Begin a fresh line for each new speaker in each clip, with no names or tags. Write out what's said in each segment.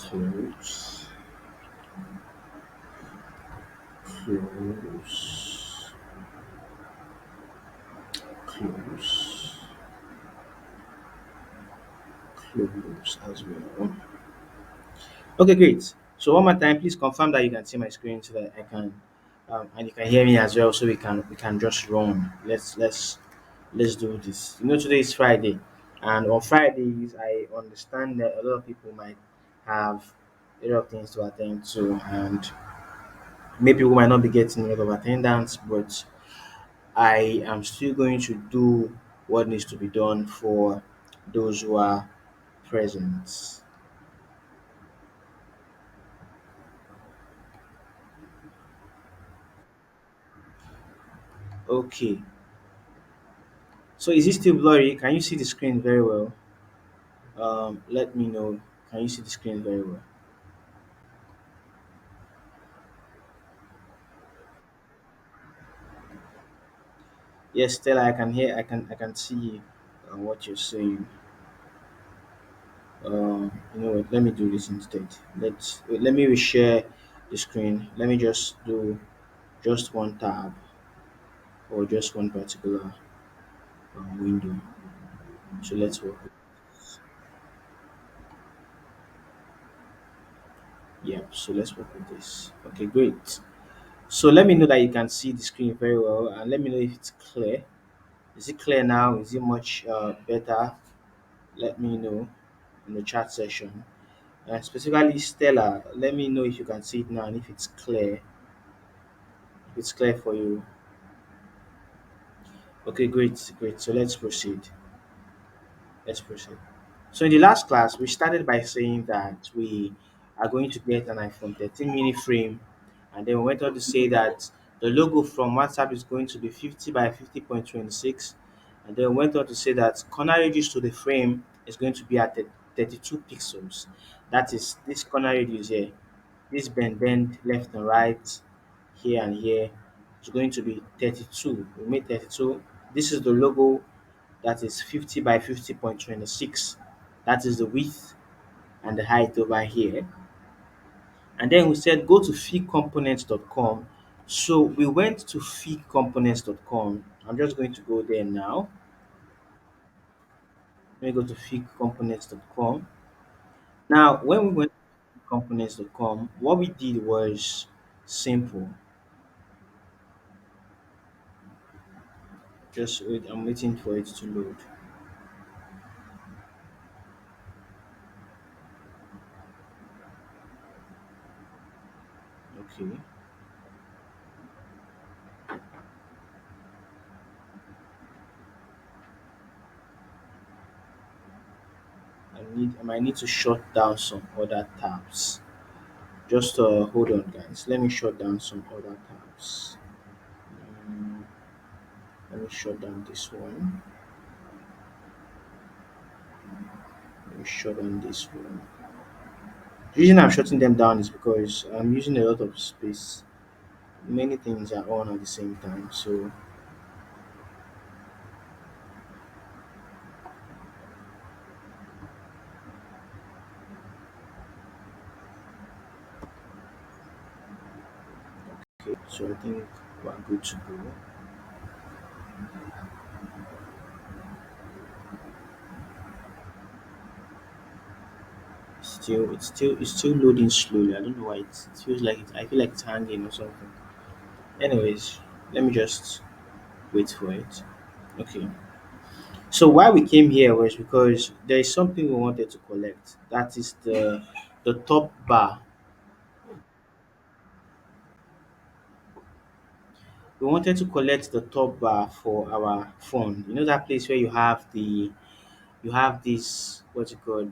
close, close, close, close as well. Okay, great. So one more time, please confirm that you can see my screen so that I can, and you can hear me as well, so we can just run. Let's do this. Today is Friday, and on Fridays, I understand that a lot of people might have a lot of things to attend to, and maybe we might not be getting a lot of attendance, but I am still going to do what needs to be done for those who are present. Okay. So is it still blurry? Can you see the screen very well? Let me know. Can you see the screen very well? Yes, Stella, I can hear. I can see what you're saying. What? Let me do this instead. Let me reshare the screen. Let me just do just one tab or just one particular window. So let's work. Yeah. So let's work with this. Okay, great. So let me know that you can see the screen very well, and let me know if it's clear. Is it clear now? Is it much better? Let me know in the chat section. And specifically Stella, let me know if you can see it now and if it's clear. If it's clear for you. Okay, great, great. So let's proceed. Let's proceed. So in the last class, we started by saying that we are going to get an iPhone 13 mini frame, and then we went on to say that the logo from WhatsApp is going to be 50 by 50.26, and then we went on to say that corner radius to the frame is going to be at 32 pixels. That is this corner radius here. This bend left and right, here and here is going to be 32. We made 32. This is the logo that is 50 by 50.26. That is the width and the height over here. And then we said go to figcomponents.com. So we went to figcomponents.com. I'm just going to go there now. Let me go to figcomponents.com. Now, when we went to figcomponents.com, what we did was simple. Just wait, I'm waiting for it to load. Okay. I might need to shut down some other tabs. Just hold on, guys. Let me shut down some other tabs. Mm, Let me shut down this one. Let me shut down this one. The reason I'm shutting them down is because I'm using a lot of space. Many things are on at the same time. So, okay. So I think we're good to go. It's still loading slowly. I don't know why it feels like it. I feel like it's hanging or something. Anyways, let me just wait for it. Okay. So why we came here was because there is something we wanted to collect. That is the top bar. We wanted to collect the top bar for our phone. You know that place where you have this what's it called?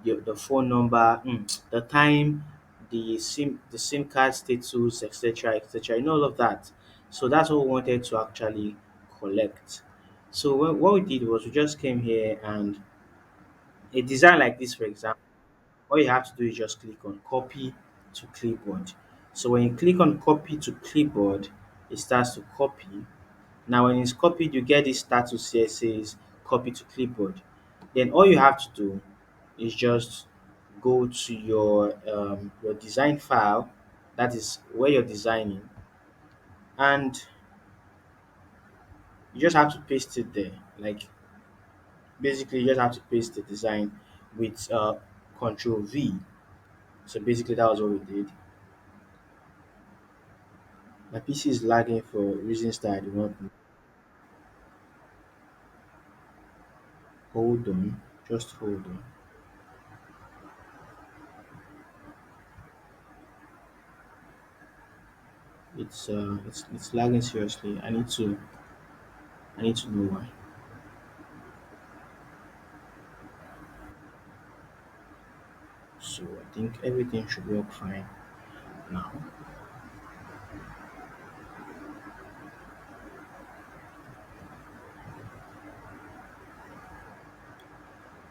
The phone number, the time, the SIM card status, etc. You know all of that. So that's what we wanted to actually collect. So what we did was we just came here and a design like this, for example. All you have to do is just click on copy to clipboard. So when you click on copy to clipboard, it starts to copy. Now when it's copied, you get this status here says copy to clipboard. Then all you have to do is just go to your design file, that is where you're designing, and you just have to paste it there. Like basically, you just have to paste the design with Control V. So basically, that was what we did. My PC is lagging for reasons that I do not know. Hold on, just hold on. It's lagging seriously. I need to know why. So I think everything should work fine now.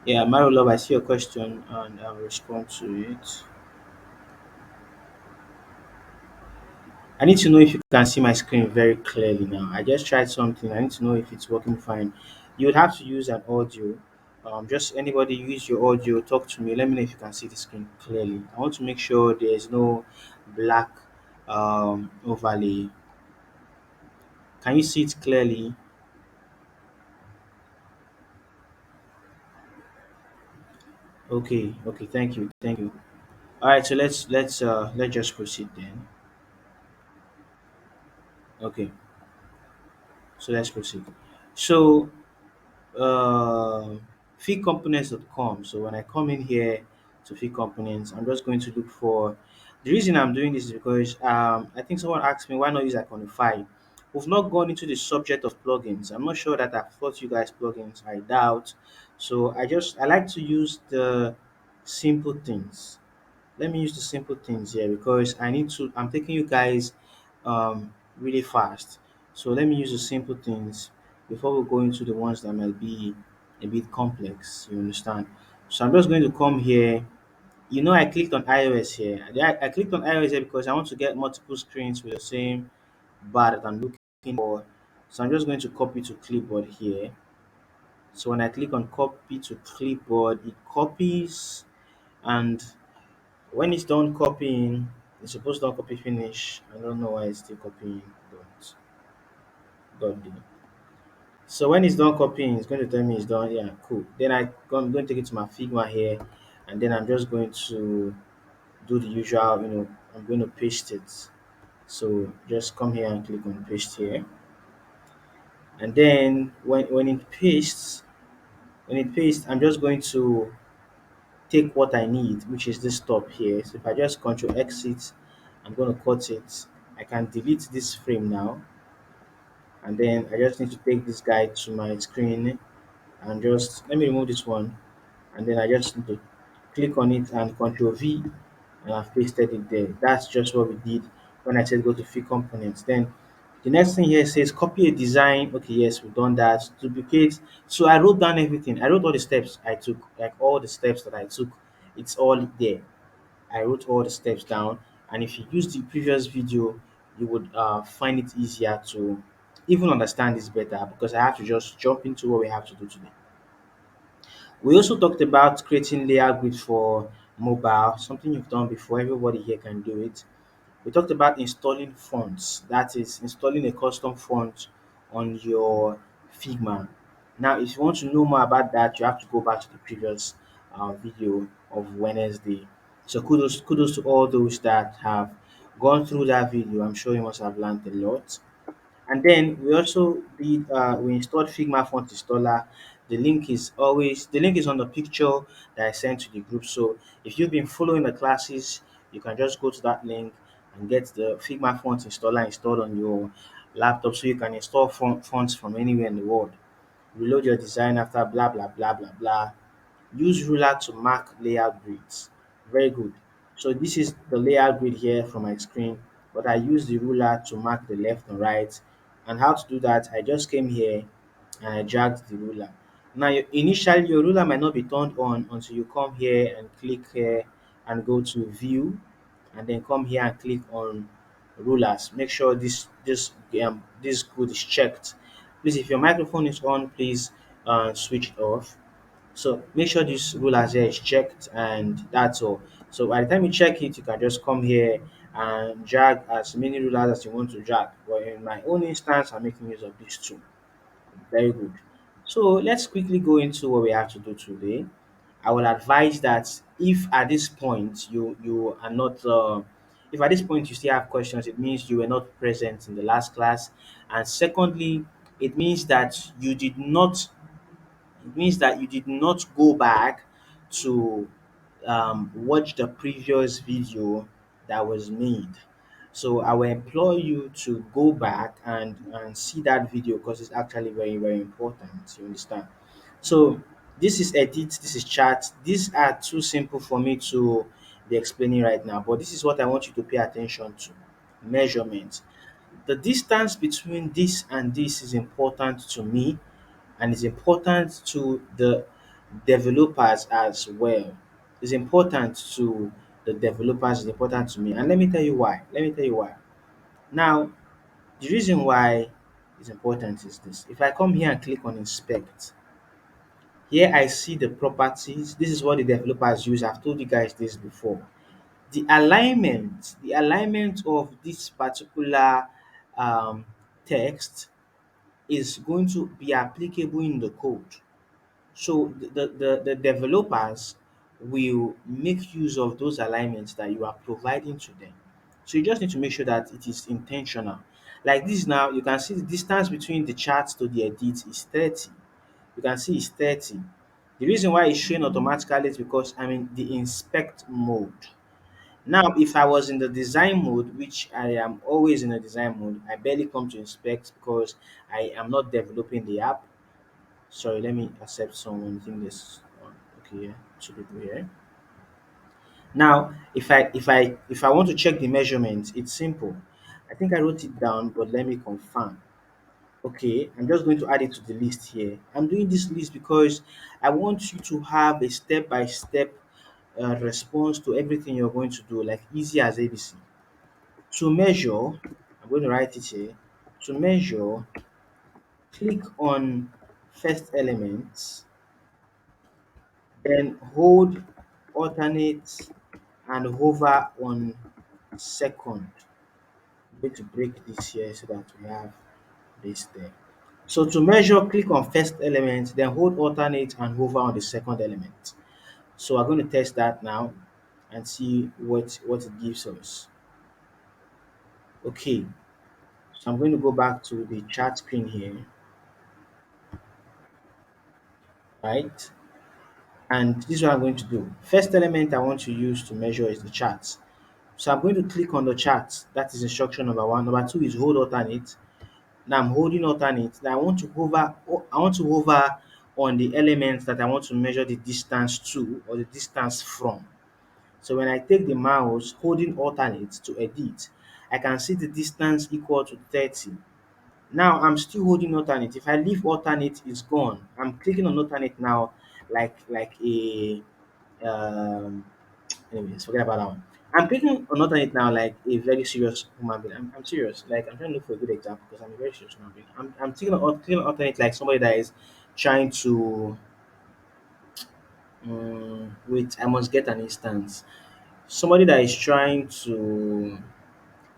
Yeah, Mario Love, I see your question and I'll respond to it. I need to know if you can see my screen very clearly now. I just tried something. I need to know if it's working fine. You would have to use an audio. Just anybody use your audio, talk to me. Let me know if you can see the screen clearly. I want to make sure there's no black overlay. Can you see it clearly? Okay, okay, thank you, thank you. All right, so let's just proceed then. Okay, so let's proceed. So uh, feedcomponents.com. So when I come in here to feed components, I'm just going to look for the reason I'm doing this is because I think someone asked me why not use Iconify. We've not gone into the subject of plugins. I'm not sure that I've taught you guys plugins. I doubt. So I like to use the simple things. Let me use the simple things here because I'm taking you guys really fast. So let me use the simple things before we go into the ones that might be a bit complex. You understand? So I'm just going to come here. I clicked on iOS here. I clicked on iOS here because I want to get multiple screens with the same bar that I'm looking for. So I'm just going to copy to clipboard here. So when I click on copy to clipboard, it copies, and when it's done copying, it's supposed to copy finish. I don't know why it's still copying, but God did. So when it's done copying, it's going to tell me it's done. Yeah, cool. Then I'm going to take it to my Figma here, and then I'm just going to do the usual. I'm going to paste it. So just come here and click on paste here, and then when it pastes, I'm just going to take what I need, which is this top here. So if I just Control Exit, I'm going to cut it. I can delete this frame now, and then I just need to take this guy to my screen and just let me remove this one, and then I just need to click on it and Control V, and I've pasted it there. That's just what we did when I said go to Free Components. Then the next thing here says copy a design. Okay, yes, we've done that. Duplicate. So I wrote down everything. I wrote all the steps I took, like all the steps that I took. It's all there. I wrote all the steps down, and if you use the previous video, you would find it easier to even understand this better because I have to just jump into what we have to do today. We also talked about creating layer grid for mobile, something you've done before. Everybody here can do it. We talked about installing fonts, that is, installing a custom font on your Figma. Now, if you want to know more about that, you have to go back to the previous video of Wednesday. So kudos to all those that have gone through that video. I'm sure you must have learned a lot. And then we installed Figma font installer. The link is on the picture that I sent to the group. So if you've been following the classes, you can just go to that link and get the Figma font installer installed on your laptop so you can install fonts from anywhere in the world. Reload your design after blah blah blah blah blah. Use ruler to mark layer grids. Very good. So this is the layer grid here from my screen, but I use the ruler to mark the left and right. And how to do that? I just came here and I dragged the ruler. Now, initially, your ruler might not be turned on until you come here and click here and go to View, and then come here and click on Rulers. Make sure this code is checked. Please, if your microphone is on, please switch it off. So make sure this rulers here is checked, and that's all. So by the time you check it, you can just come here and drag as many rulers as you want to drag. But in my own instance, I'm making use of these two. Very good. So let's quickly go into what we have to do today. I will advise that if at this point you are not, if at this point you still have questions, it means you were not present in the last class, and secondly, it means that you did not go back to watch the previous video that was made. So I will implore you to go back and see that video because it's actually very, very important. You understand? So this is edit, this is chart. These are too simple for me to be explaining right now, but this is what I want you to pay attention to. Measurement. The distance between this and this is important to me, and it's important to the developers as well. It's important to the developers, it's important to me. And let me tell you why. Let me tell you why. Now, the reason why it's important is this. If I come here and click on inspect, here I see the properties. This is what the developers use. I've told you guys this before. The alignment of this particular text is going to be applicable in the code. So the developers will make use of those alignments that you are providing to them. So you just need to make sure that it is intentional. Like this now, you can see the distance between the chart to the edit is 30. You can see it's 30. The reason why it's showing automatically is because I'm in the inspect mode. Now, if I was in the design mode, which I am always in the design mode, I barely come to inspect because I am not developing the app. Sorry, let me accept someone. I think this one. Okay, yeah, two people here. Now, if I want to check the measurements, it's simple. I think I wrote it down, but let me confirm. Okay, I'm just going to add it to the list here. I'm doing this list because I want you to have a step-by-step response to everything you're going to do, like easy as ABC. To measure, I'm going to write it here. To measure, click on first element, then hold alternate and hover on second. I'm going to break this here so that we have this there. So to measure, click on first element, then hold alternate and hover on the second element. So I'm going to test that now and see what it gives us. Okay, so I'm going to go back to the chart screen here, right? And this is what I'm going to do. First element I want to use to measure is the chart. So I'm going to click on the chart. That is instruction number one. Number two is hold alternate. Now I'm holding alternate. Now I want to hover on the elements that I want to measure the distance to or the distance from. So when I take the mouse holding alternate to edit, I can see the distance equal to 30. Now I'm still holding alternate. If I leave alternate, it's gone. I'm clicking on alternate now like a um anyways, forget about that one. I'm clicking on alternate now like a very serious human being. I'm serious. Like I'm trying to look for a good example because I'm a very serious human being. I'm clicking on alternate like somebody that is trying to wait, I must get an instance. Somebody that is trying to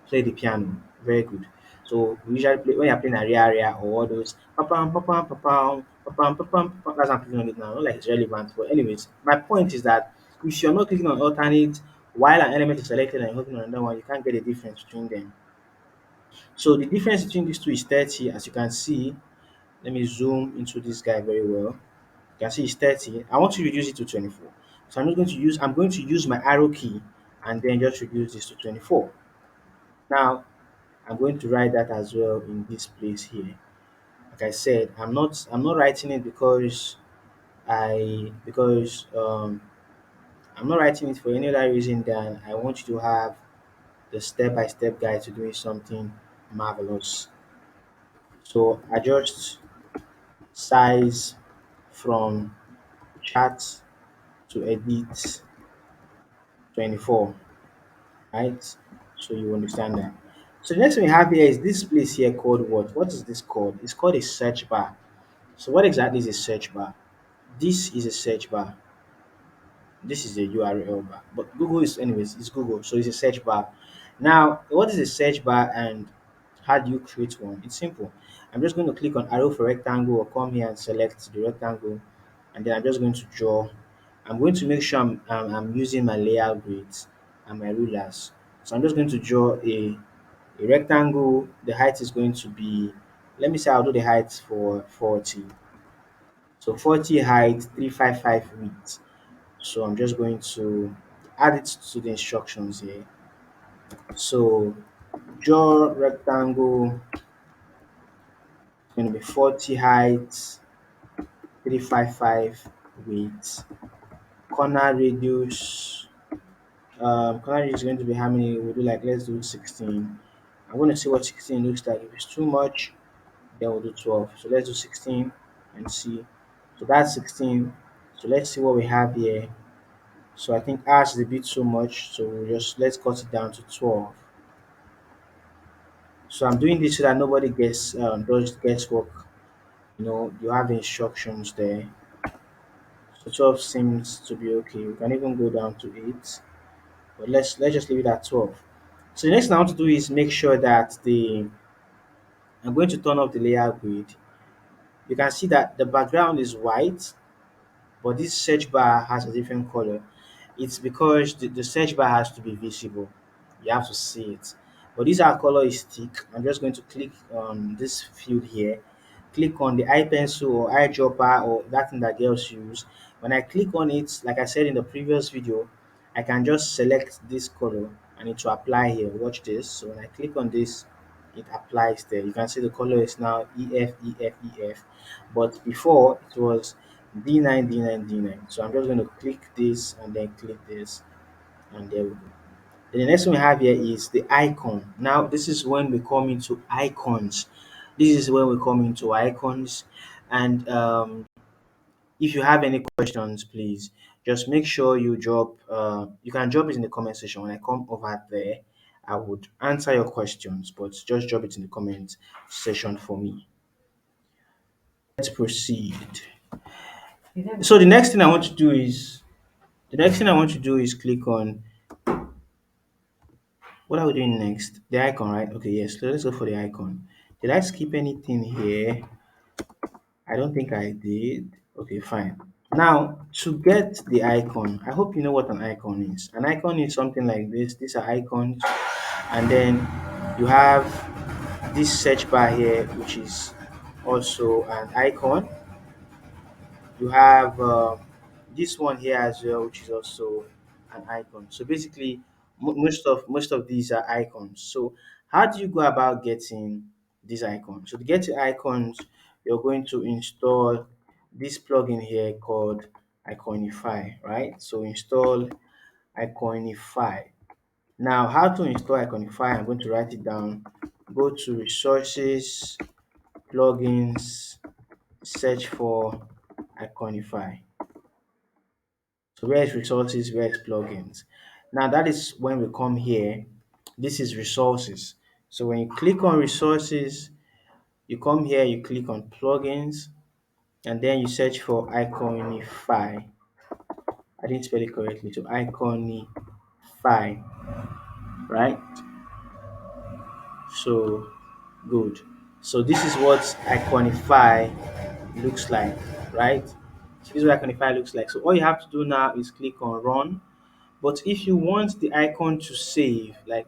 play the piano. Very good. So we usually play when you're playing area or all those pa-pam, pa-pam, pa-pam, pa-pam, pa-pam, pa-pam. That's what I'm clicking on it now. Not like it's relevant. But anyways, my point is that if you're not clicking on alternate while an element is selected and you're clicking on another one, you can't get a difference between them. So the difference between these two is 30, as you can see. Let me zoom into this guy very well. You can see it's 30. I want to reduce it to 24. So I'm going to use my arrow key and then just reduce this to 24. Now I'm going to write that as well in this place here. Like I said, I'm not writing it because I'm not writing it for any other reason than I want you to have the step-by-step guide to doing something marvelous. So adjust size from chart to edit 24, right? So you understand that. So the next thing we have here is this place here called what? What is this called? It's called a search bar. So what exactly is a search bar? This is a search bar. This is a URL bar. But Google is, anyways, it's Google, so it's a search bar. Now, what is a search bar and how do you create one? It's simple. I'm just going to click on arrow for rectangle or come here and select the rectangle, and then I'm just going to draw. I'm going to make sure I'm using my layout grids and my rulers. So I'm just going to draw a rectangle. The height is going to be, let me say I'll do the height for 40. So 40 height, 355 width. So I'm just going to add it to the instructions here. So draw rectangle, it's going to be 40 height, 355 width. Corner radius, corner radius is going to be how many? We'll do like, let's do 16. I'm going to see what 16 looks like. If it's too much, then we'll do 12. So let's do 16 and see. So that's 16. So let's see what we have here. So I think ours is a bit too much. So we'll just, let's cut it down to 12. So I'm doing this so that nobody gets does guesswork. You have the instructions there. So 12 seems to be okay. We can even go down to 8, but let's just leave it at 12. So the next thing I want to do is make sure that the I'm going to turn off the layer grid. You can see that the background is white, but this search bar has a different color. It's because the search bar has to be visible. You have to see it. But this our color is thick. I'm just going to click on this field here. Click on the eye pencil or eyedropper or that thing that girls use. When I click on it, like I said in the previous video, I can just select this color and it will apply here. Watch this. So when I click on this, it applies there. You can see the color is now EF, EF, EF. But before it was D9, D9, D9. So I'm just going to click this and then click this, and there we go. Then the next one we have here is the icon. Now this is when we come into icons. This is when we come into icons. And if you have any questions, please just make sure you drop. You can drop it in the comment section. When I come over there, I would answer your questions, but just drop it in the comment section for me. Let's proceed. So the next thing I want to do is click on, what are we doing next? The icon, right? Okay, yes. So let's go for the icon. Did I skip anything here? I don't think I did. Okay, fine. Now, to get the icon, I hope you know what an icon is. An icon is something like this. These are icons. And then you have this search bar here, which is also an icon. You have this one here as well, which is also an icon. So basically, most of these are icons. So how do you go about getting these icons? So to get the icons, you're going to install this plugin here called Iconify, right? So install Iconify. Now, how to install Iconify? I'm going to write it down. Go to resources, plugins, search for Iconify. So where is resources, where is plugins? Now that is when we come here. This is resources. So when you click on resources, you come here, you click on plugins, and then you search for Iconify. I didn't spell it correctly. So Iconify, right? So good. So this is what Iconify looks like, right? So this is what Iconify looks like. So all you have to do now is click on run. But if you want the icon to save, like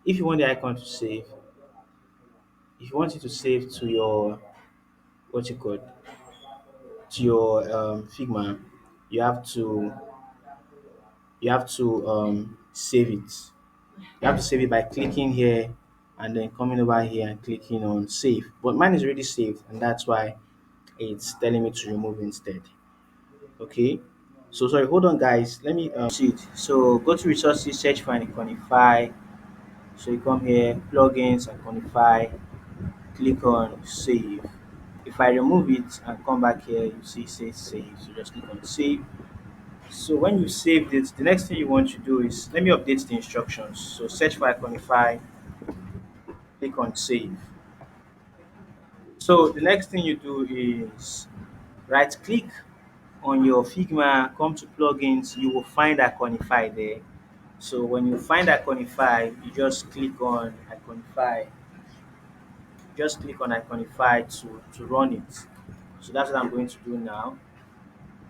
if you want the icon to save, if you want it to save to your, what you call, to your Figma, you have to save it. You have to save it by clicking here and then coming over here and clicking on save. But mine is already saved, and that's why it's telling me to remove instead. Okay. So sorry, hold on, guys. Let me see it. So go to resources, search for Iconify. So you come here, plugins, Iconify, click on save. If I remove it and come back here, you see it says save. So just click on save. So when you saved it, the next thing you want to do is, let me update the instructions. So search for Iconify, click on save. So the next thing you do is right click on your Figma, come to plugins, you will find Iconify there. So when you find Iconify, you just click on Iconify. Just click on Iconify to run it. So that's what I'm going to do now.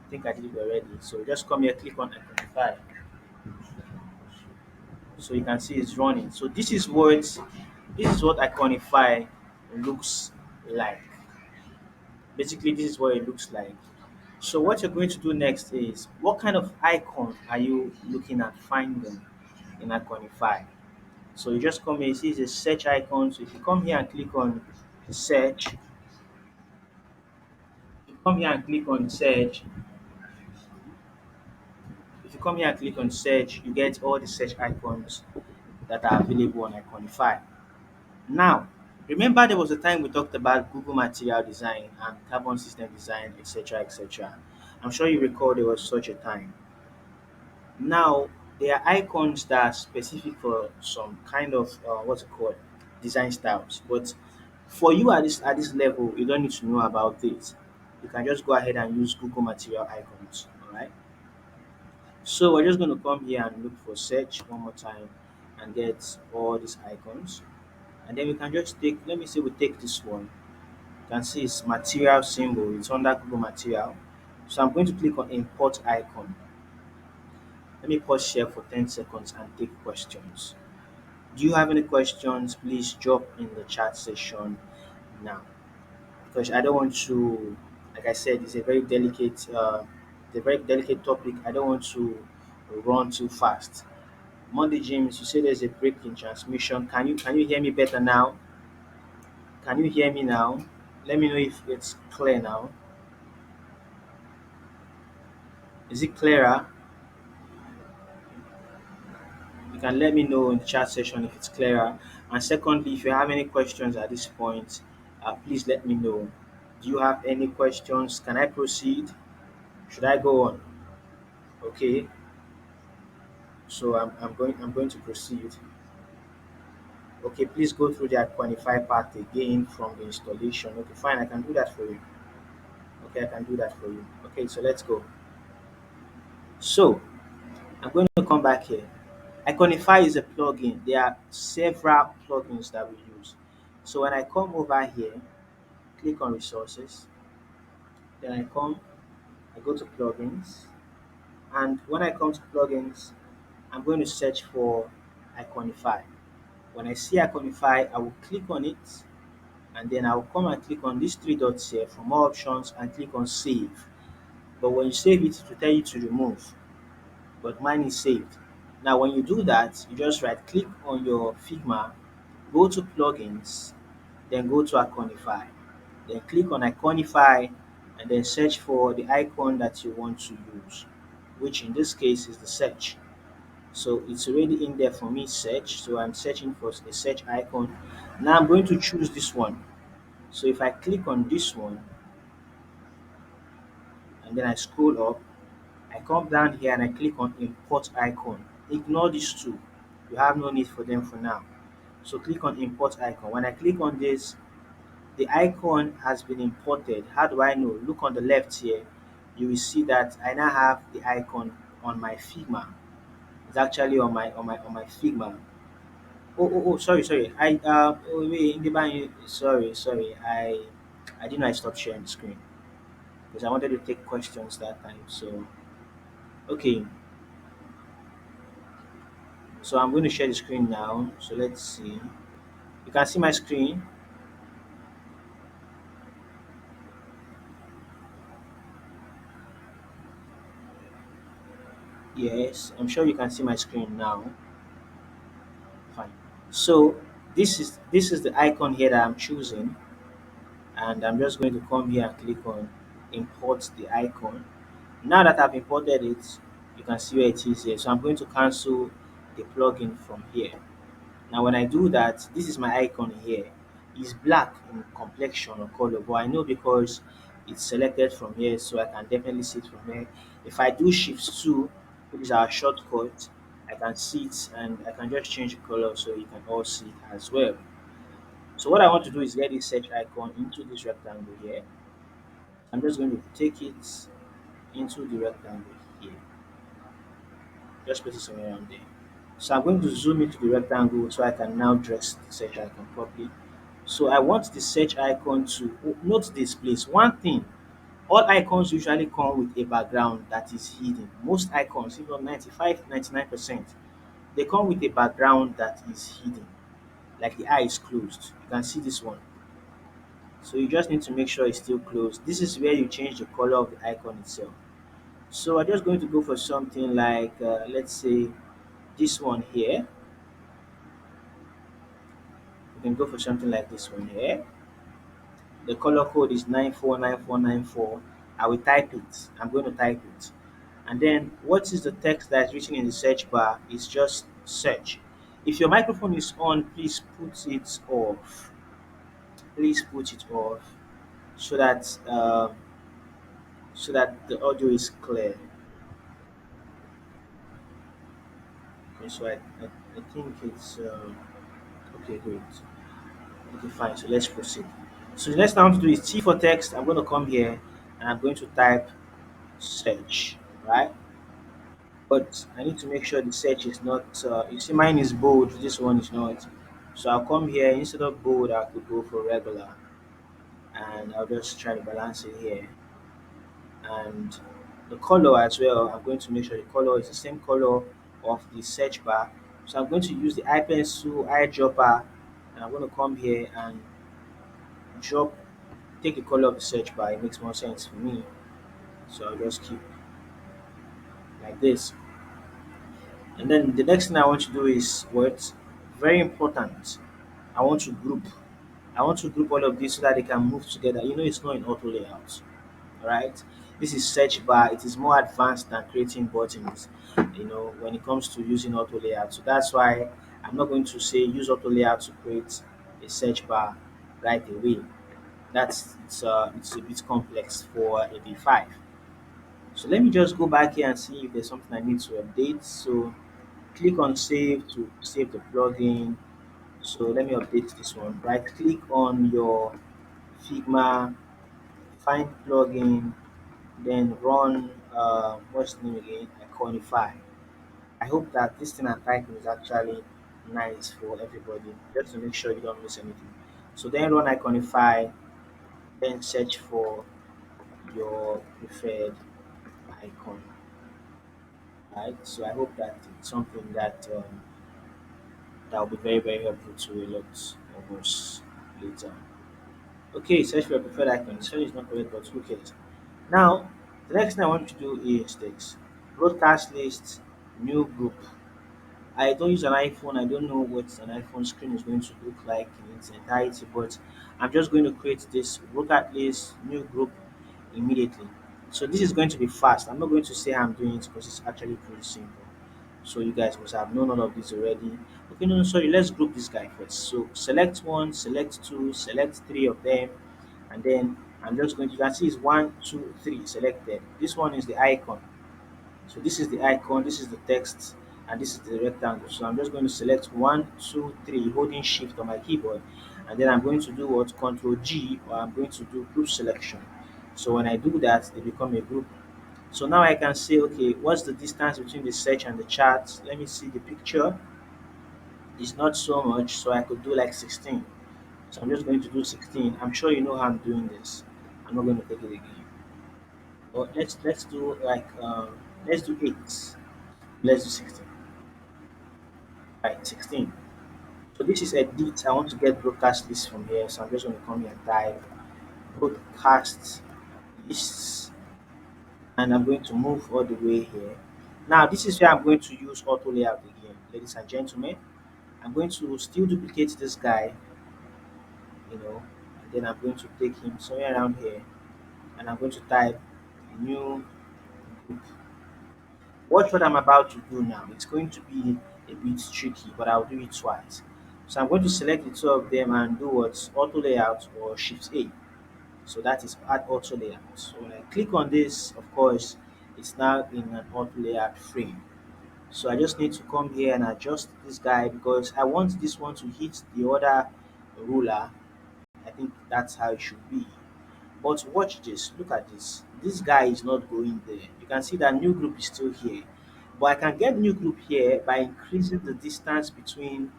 I think I did it already. So just come here, click on Iconify. So you can see it's running. So this is what Iconify looks like. Basically, this is what it looks like. So what you're going to do next is, what kind of icon are you looking at finding in Iconify? So you just come here, you see it's a search icon. So if you come here and click on search, you come here and click on search. If you come here and click on search, you get all the search icons that are available on Iconify. Now, remember there was a time we talked about Google Material Design and Carbon System Design, etc., etc. I'm sure you recall there was such a time. Now, there are icons that are specific for some kind of what's it called design styles. But for you at this level, you don't need to know about this. You can just go ahead and use Google Material icons. All right. So we're just going to come here and look for search one more time and get all these icons. And then we can just take, let me say we take this one. You can see it's material symbol, it's under Google Material. So I'm going to click on import icon. Let me pause share for 10 seconds and take questions. Do you have any questions? Please drop in the chat section now. Because I don't want to, like I said, it's a very delicate topic. I don't want to run too fast. Monday James, you say there's a break in transmission. Can you hear me better now? Can you hear me now? Let me know if it's clear now. Is it clearer? You can let me know in the chat section if it's clearer. And secondly, if you have any questions at this point, please let me know. Do you have any questions? Can I proceed? Should I go on? Okay. So I'm going to proceed. Okay, please go through the quantify part again from the installation. Okay, fine, I can do that for you. Okay, I can do that for you. Okay, so let's go. So I'm going to come back here. Iconify is a plugin. There are several plugins that we use. So when I come over here, click on resources, then I go to plugins, and when I come to plugins, I'm going to search for Iconify. When I see Iconify, I will click on it, and then I will come and click on these three dots here for more options and click on save. But when you save it, it will tell you to remove, but mine is saved. Now, when you do that, you just right click on your Figma, go to plugins, then go to Iconify. Then click on Iconify and then search for the icon that you want to use, which in this case is the search. So it's already in there for me, search. So I'm searching for a search icon. Now I'm going to choose this one. So if I click on this one and then I scroll up, I come down here and I click on import icon. Ignore these two. You have no need for them for now. So click on import icon. When I click on this, the icon has been imported. How do I know? Look on the left here. You will see that I now have the icon on my Figma. It's actually on my Figma. Oh, sorry. Wait, in the band, sorry. I didn't know I stopped sharing the screen because I wanted to take questions that time. So okay, so I'm going to share the screen now. So let's see. You can see my screen. Yes, I'm sure you can see my screen now. Fine. So this is the icon here that I'm choosing, and I'm just going to come here and click on import the icon. Now that I've imported it, you can see where it is here. So I'm going to cancel the plugin from here. Now when I do that, this is my icon here. It's black in complexion or color, but I know because it's selected from here, so I can definitely see it from here. If I do shift 2, which is our shortcut, I can see it and I can just change the color so you can all see it as well. So what I want to do is get this search icon into this rectangle here. I'm just going to take it into the rectangle here. Just place it somewhere around there. So I'm going to zoom into the rectangle so I can now dress the search icon properly. So I want the search icon to note this place. One thing, all icons usually come with a background that is hidden. Most icons, even 95, 99%, they come with a background that is hidden. Like the eye is closed. You can see this one. So you just need to make sure it's still closed. This is where you change the color of the icon itself. So I'm just going to go for something like, let's say, this one here. You can go for something like this one here. The color code is 949494. I will type it. I'm going to type it. And then what is the text that is written in the search bar is just search. If your microphone is on, please put it off. Please put it off so that the audio is clear. Okay, so I think it's okay. Great. Okay, fine. So let's proceed. So the next thing I want to do is T for text. I'm going to come here and I'm going to type search, right? But I need to make sure the search is not. You see, mine is bold. This one is not. So I'll come here instead of bold. I could go for regular, and I'll just try to balance it here. And the color as well. I'm going to make sure the color is the same color of the search bar. So I'm going to use the eye pencil, eyedropper, and I'm going to come here and drop, take the color of the search bar. It makes more sense for me. So I'll just keep like this. And then the next thing I want to do is what? Very important. I want to group. I want to group all of this so that they can move together. You know, it's not in auto layout. Right? This is search bar. It is more advanced than creating buttons, when it comes to using auto layout. So that's why I'm not going to say use auto layout to create a search bar right away. It's a bit complex for a V5. So let me just go back here and see if there's something I need to update. So click on save to save the plugin. So let me update this one. Right click on your Figma, find plugin, then run what's the name again? Iconify. I hope that this thing I'm typing is actually nice for everybody, just to make sure you don't miss anything. So then run Iconify, then search for your preferred icon. Right. So I hope that it's something that will be very very helpful to a lot of us later. Okay, search for your preferred icon. Sorry, it's not correct, but who cares? Now, the next thing I want you to do is this: broadcast list, new group. I don't use an iPhone. I don't know what an iPhone screen is going to look like in its entirety, but I'm just going to create this broadcast list, new group immediately. So this is going to be fast. I'm not going to say how I'm doing it because it's actually pretty simple. So you guys must have known all of this already. Okay, no, no, sorry. Let's group this guy first. So select one, select two, select three of them, and then I'm just going to, you can see it's one, two, three selected. This one is the icon. So this is the icon, this is the text, and this is the rectangle. So I'm just going to select one, two, three, holding shift on my keyboard, and then I'm going to do what? Control G, or I'm going to do group selection. So when I do that, they become a group. So now I can say, okay, what's the distance between the search and the chart? Let me see the picture. It's not so much, so I could do like 16. So I'm just going to do 16. I'm sure you know how I'm doing this. I'm not going to take it again. But let's do like let's do 8. Let's do 16. Right, 16. So this is edit. I want to get broadcast list from here. So I'm just going to come here and type broadcast lists, and I'm going to move all the way here. Now this is where I'm going to use auto layout again, ladies and gentlemen. I'm going to still duplicate this guy, and then I'm going to take him somewhere around here, and I'm going to type new group. Watch what I'm about to do now. It's going to be a bit tricky, but I'll do it twice. So I'm going to select the two of them and do what? Auto layout or Shift A. So that is add auto layout. So when I click on this, of course, it's now in an auto layout frame. So I just need to come here and adjust this guy because I want this one to hit the other ruler. I think that's how it should be. But watch this. Look at this. This guy is not going there. You can see that new group is still here. But I can get new group here by increasing the distance between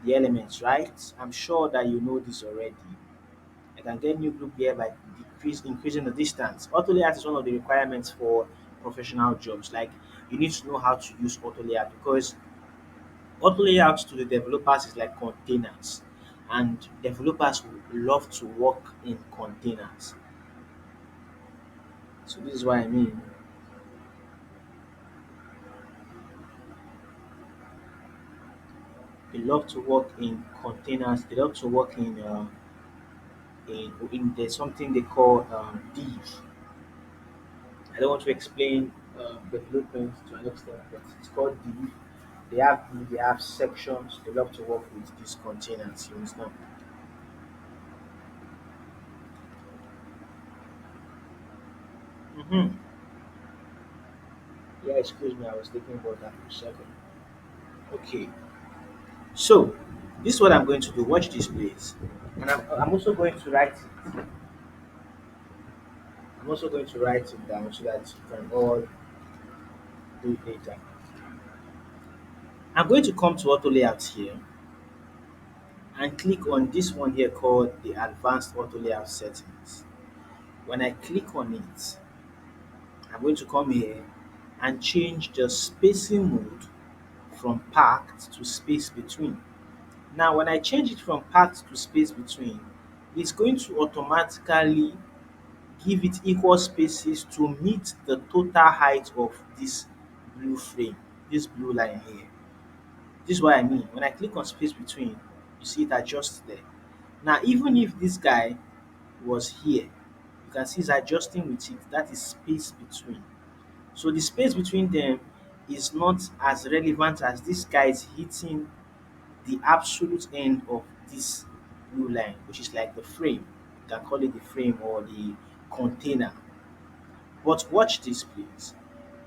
the elements, right? I'm sure that you know this already. I can get new group here by increasing the distance. Auto layout is one of the requirements for professional jobs. Like you need to know how to use auto layout because auto layout to the developers is like containers, and developers would love to work in containers. So this is what I mean. They love to work in containers. They love to work in there's something they call div. I don't want to explain development to an extent, but it's called div. They have sections. They love to work with these containers. You understand? Mm-hmm. Yeah, excuse me. I was thinking about that for a second. Okay. So this is what I'm going to do. Watch this, please. And I'm also going to write it. I'm also going to write it down so that you can all do it later. I'm going to come to auto layout here and click on this one here called the advanced auto layout settings. When I click on it, I'm going to come here and change the spacing mode from packed to space between. Now, when I change it from packed to space between, it's going to automatically give it equal spaces to meet the total height of this blue frame, this blue line here. This is what I mean. When I click on space between, you see it adjusts there. Now, even if this guy was here, you can see it's adjusting with it. That is space between. So the space between them is not as relevant as this guy is hitting the absolute end of this blue line, which is like the frame. You can call it the frame or the container. But watch this, please.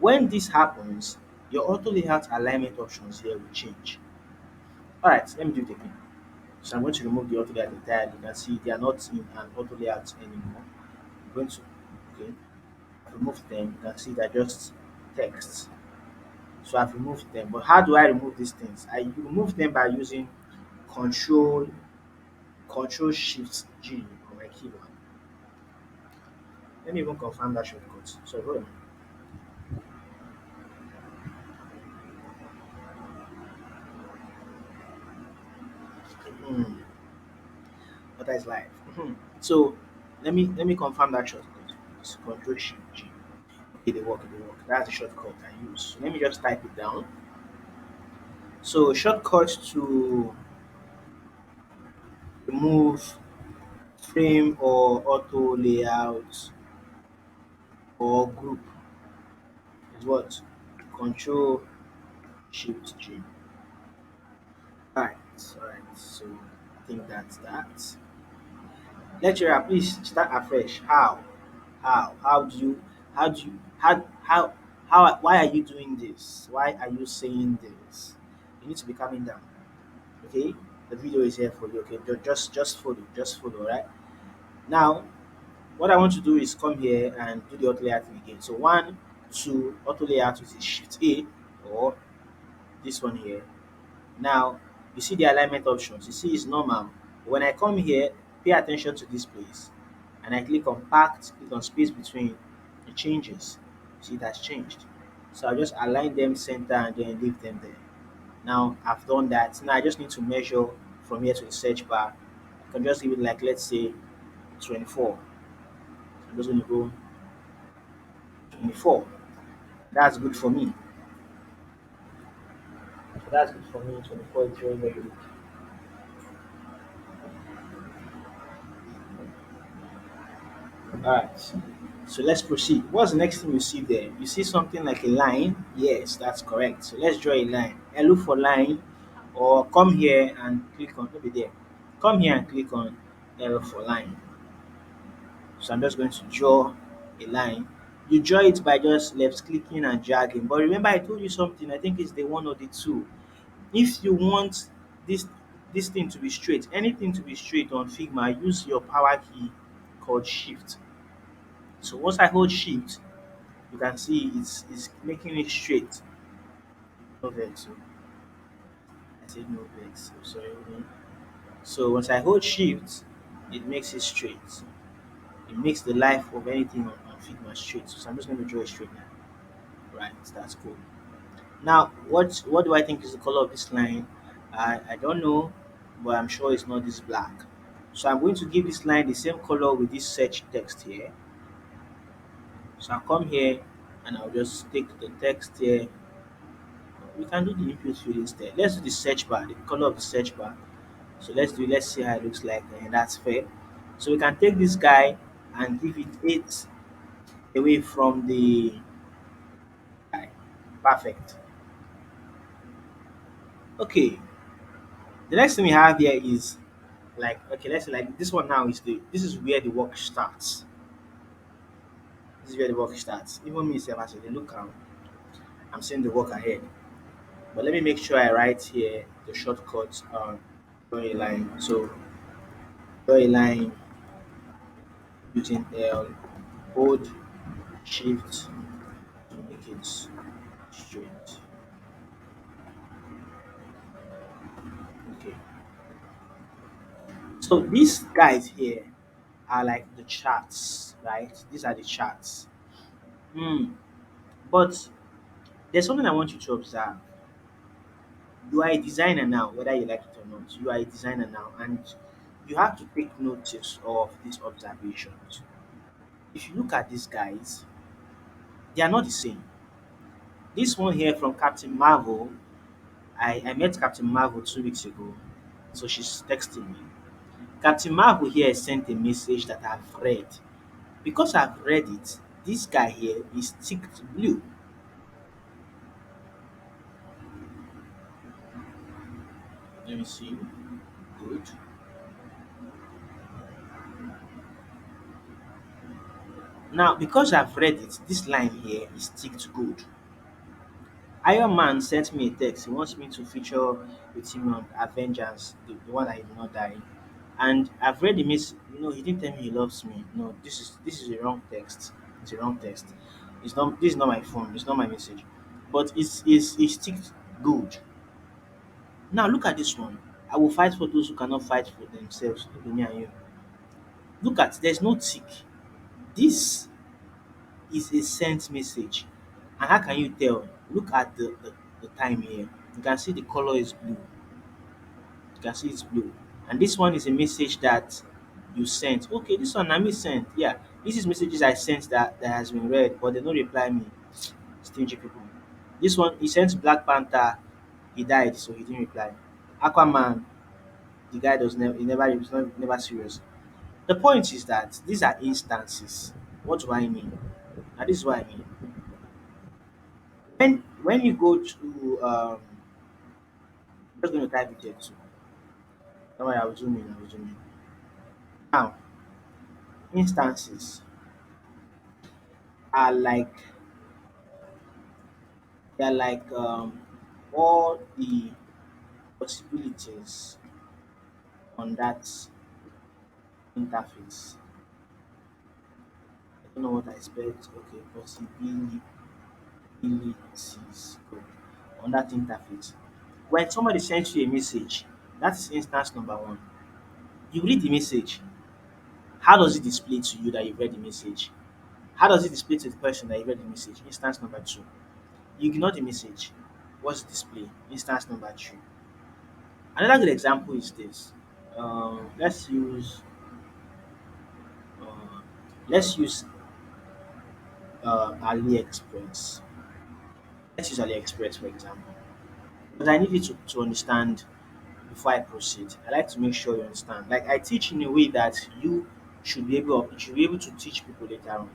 When this happens, your auto layout alignment options here will change. All right, let me do it again. So I'm going to remove the auto layout entirely. You can see they are not in an auto layout anymore. I'm going to okay, remove them. You can see they're just text. So I've removed them. But how do I remove these things? I remove them by using Control Control Shift G on my keyboard. Let me even confirm that shortcut. So hold on. Hmm. What is live? So let me confirm that shortcut. It's Control Shift G. Okay, they work, they work. That's the shortcut I use. So let me just type it down. So shortcut to remove frame or auto layout or group is what? Control Shift G. Alright, alright. So I think that's that. Lecturer, please start afresh. How? How do you how why are you doing this? Why are you saying this? You need to be calming down. Okay? The video is here for you. Okay, just follow, right? Now, what I want to do is come here and do the auto layout again. So one, two, auto layout with shift A or this one here. Now, you see the alignment options. You see it's normal. When I come here, pay attention to this place and I click on packed, click on space between, it changes. See, it has changed. So I just align them center and then leave them there. Now I've done that. Now I just need to measure from here to the search bar. I can just give it like, let's say 24. I'm just going to go 24. That's good for me. So that's good for me. 24 is very, very good. Alright. So let's proceed. What's the next thing you see there? You see something like a line? Yes, that's correct. So let's draw a line. And look for line or come here and click on over there. Come here and click on L for line. So I'm just going to draw a line. You draw it by just left clicking and dragging. But remember I told you something, I think it's the one or the two. If you want this this thing to be straight, anything to be straight on Figma, use your power key called shift. So once I hold shift, you can see it's making it straight. No vex. So I said no vex. So sorry. So once I hold shift, it makes it straight. It makes the life of anything on Figma straight. So I'm just going to draw a straight line. Right, that's cool. Now, what do I think is the color of this line? I don't know, but I'm sure it's not this black. So I'm going to give this line the same color with this search text here. So I'll come here and I'll just take the text here. We can do the input field instead. Let's do the search bar, the color of the search bar. So let's see how it looks like, and that's fair. So we can take this guy and give it 8 away from the guy. Perfect. Okay, the next thing we have here is like, okay, let's say like this one now is this is where the work starts. This is where the work starts. Even me self as I dey look am, I'm seeing the work ahead. But let me make sure I write here the shortcut draw a line. So draw a line using L, hold shift to make it straight. Okay. So these guys here are like the charts, right? These are the charts. Hmm. But there's something I want you to observe. You are a designer now, whether you like it or not. You are a designer now, and you have to take notice of these observations. If you look at these guys, they are not the same. This one here from Captain Marvel, I met Captain Marvel 2 weeks ago, so she's texting me. Captain Marvel here sent a message that I've read. Because I've read it, this guy here is ticked blue. Let me see. Good. Now, because I've read it, this line here is ticked good. Iron Man sent me a text. He wants me to feature with him on Avengers, the one I did not die. And I've read the miss. No, he didn't tell me he loves me. No, this is a wrong text. It's a wrong text. It's not. This is not my phone. It's not my message. But it's ticked good. Now look at this one. I will fight for those who cannot fight for themselves. Okay, me and you. Look at. There's no tick. This is a sent message. And how can you tell? Look at the time here. You can see the color is blue. You can see it's blue. And this one is a message that you sent. Okay, this one I me sent. Yeah, this is messages I sent that has been read, but they don't reply me. Stingy people. This one he sent to Black Panther. He died, so he didn't reply. Aquaman, the guy does never he never he's not never serious. The point is that these are instances. What do I mean? And this is what I mean. When you go to I'm just going to type it here too. Don't worry, I will zoom in. I will zoom in. Now, instances are like they're like all the possibilities on that interface. I don't know what I expect. Okay, possibilities good on that interface. When somebody sends you a message, that's instance number one. You read the message. How does it display to you that you read the message? How does it display to the person that you read the message? Instance number two. You ignore the message. What's the display? Instance number three. Another good example is this. Let's use uh, let's use AliExpress. Let's use AliExpress for example. But I need you to understand before I proceed. I like to make sure you understand. Like I teach in a way that you should be able to teach people later on.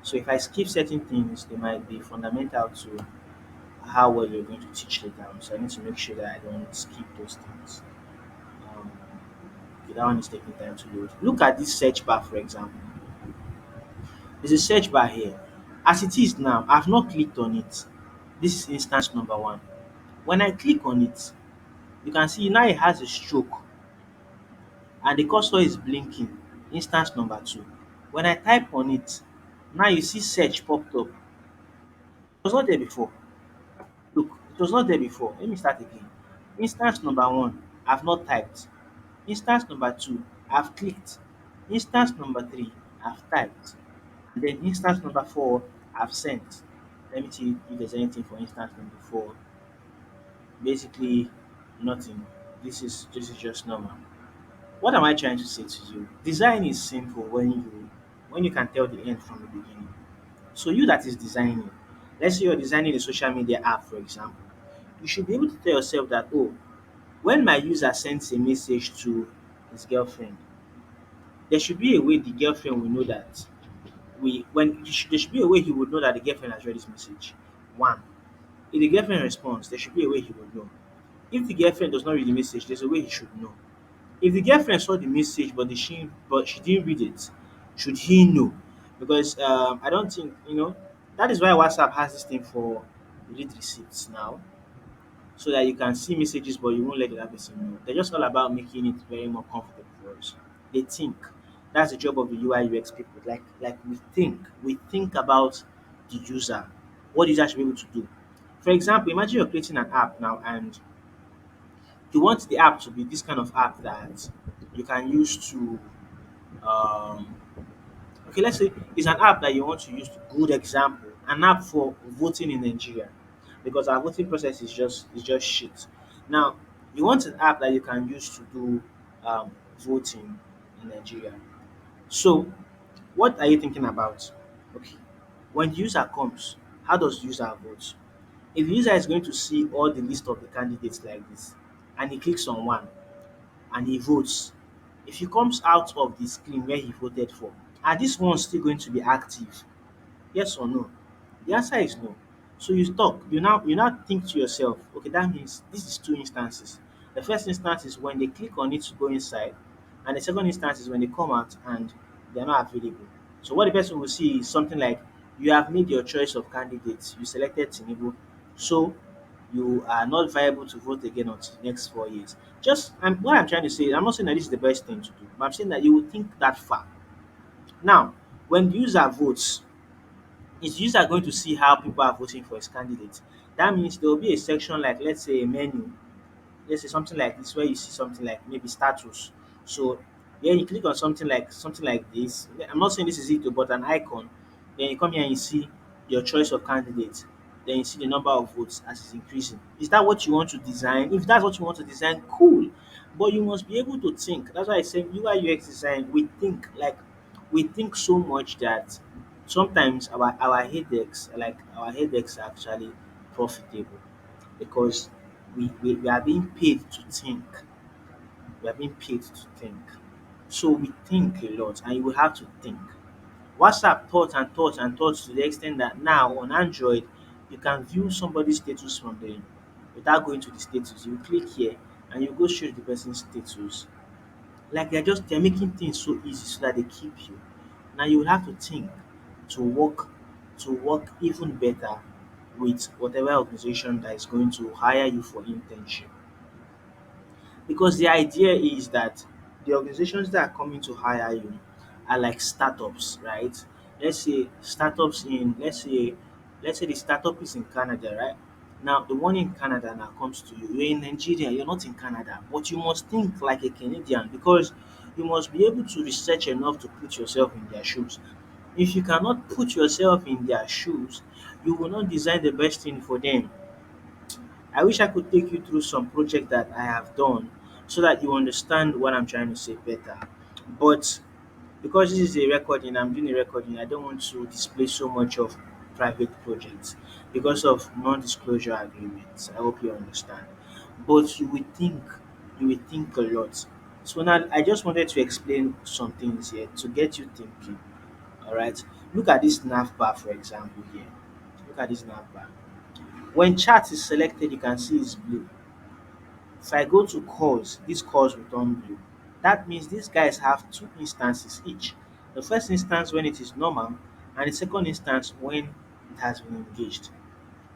So if I skip certain things, they might be fundamental to how well you're going to teach later on. So I need to make sure that I don't skip those things. Um, okay, that one is taking time to load. Look at this search bar, for example. There's a search bar here. As it is now, I've not clicked on it. This is instance number one. When I click on it, you can see now it has a stroke and the cursor is blinking. Instance number two. When I type on it, Now you see search popped up. It was not there before. Look, it was not there before. Let me start again. Instance number one, I've not typed. Instance number two, I've clicked. Instance number three, I've typed. And then instance number four, I've sent. Let me see if there's anything for instance number four. Basically, nothing. This is just normal. What am I trying to say to you? Design is simple when you can tell the end from the beginning. So you that is designing, let's say you're designing a social media app, for example, you should be able to tell yourself that, oh, when my user sends a message to his girlfriend, there should be a way the girlfriend will know that there should be a way he would know that the girlfriend has read his message. One, if the girlfriend responds, there should be a way he would know. If the girlfriend does not read the message, there's a way he should know. If the girlfriend saw the message but she didn't read it, should he know? Because I don't think that is why WhatsApp has this thing for read receipts now, so that you can see messages but you won't let the other person know. They're just all about making it very more comfortable for us. They think that's the job of the UI UX people. Like we think about the user, what the user should be able to do. For example, imagine you're creating an app now and you want the app to be this kind of app that you can use to um okay, let's say it's an app that you want to use. Good example, an app for voting in Nigeria, because our voting process is just shit. Now you want an app that you can use to do voting in Nigeria. So what are you thinking about? Okay, when the user comes, how does the user vote? If the user is going to see all the list of the candidates like this, and he clicks on one and he votes, if he comes out of the screen where he voted for, are these ones still going to be active? Yes or no? The answer is no. So you talk, you now think to yourself, okay, that means this is two instances. The first instance is when they click on it to go inside, and the second instance is when they come out and they're not available. So what the person will see is something like, you have made your choice of candidates, you selected Tinubu, so you are not viable to vote again until the next 4 years. What I'm trying to say, I'm not saying that this is the best thing to do, but I'm saying that you will think that far. Now, when the user votes, is the user going to see how people are voting for his candidate? That means there will be a section like, let's say, a menu. Let's say something like this, where you see something like maybe status. So then you click on something like this. I'm not saying this is it, but an icon. Then you come here and you see your choice of candidate. Then you see the number of votes as it's increasing. Is that what you want to design? If that's what you want to design, cool. But you must be able to think. That's why I say UI UX design. We think so much that sometimes our headaches are actually profitable, because we are being paid to think. We are being paid to think. So we think a lot and you will have to think. WhatsApp thought and thought and thought to the extent that now on Android you can view somebody's status from the without going to the status. You click here and you go straight to the person's status. Like they're making things so easy so that they keep you. Now you will have to think to work even better with whatever organization that is going to hire you for internship. Because the idea is that the organizations that are coming to hire you are like startups, right? Let's say the startup is in Canada, right? Now the one in Canada now comes to you. You're in Nigeria, you're not in Canada, but you must think like a Canadian, because you must be able to research enough to put yourself in their shoes. If you cannot put yourself in their shoes, you will not design the best thing for them. I wish I could take you through some project that I have done so that you understand what I'm trying to say better. But because this is a recording, I'm doing a recording, I don't want to display so much of private projects because of non-disclosure agreements. I hope you understand. But you will think a lot. So now I just wanted to explain some things here to get you thinking. All right. Look at this nav bar, for example, here. Look at this nav bar. When chat is selected, you can see it's blue. If I go to calls, this calls will turn blue. That means these guys have two instances each. The first instance when it is normal, and the second instance when it has been engaged.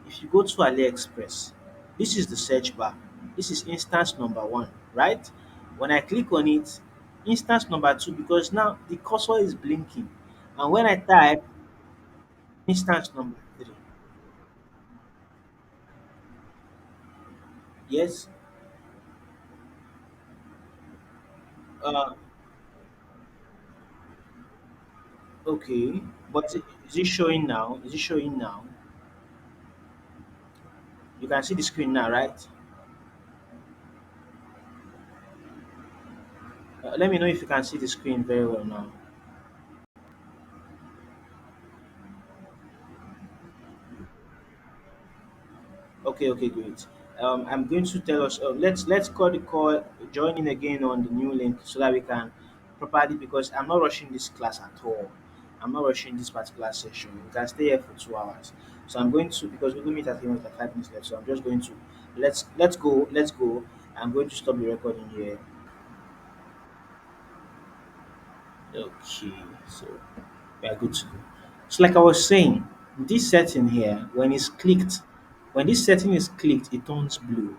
If you go to AliExpress, this is the search bar. This is instance number one, right? When I click on it, instance number two, because now the cursor is blinking. And when I type, Instance number 3. Yes. Uh, okay. But is it showing now? Is it showing now? You can see the screen now, right? Let me know if you can see the screen very well now. Okay, okay, great. I'm going to tell us. Let's call the call. Join in again on the new link so that we can properly, because I'm not rushing this class at all. I'm not rushing this particular session. We can stay here for 2 hours. So I'm going to, because we will meet at the end of the 5 minutes left. So I'm just going to let's go. I'm going to stop the recording here. Okay, so we are good to go. So like I was saying, this setting here, when this setting is clicked, it turns blue.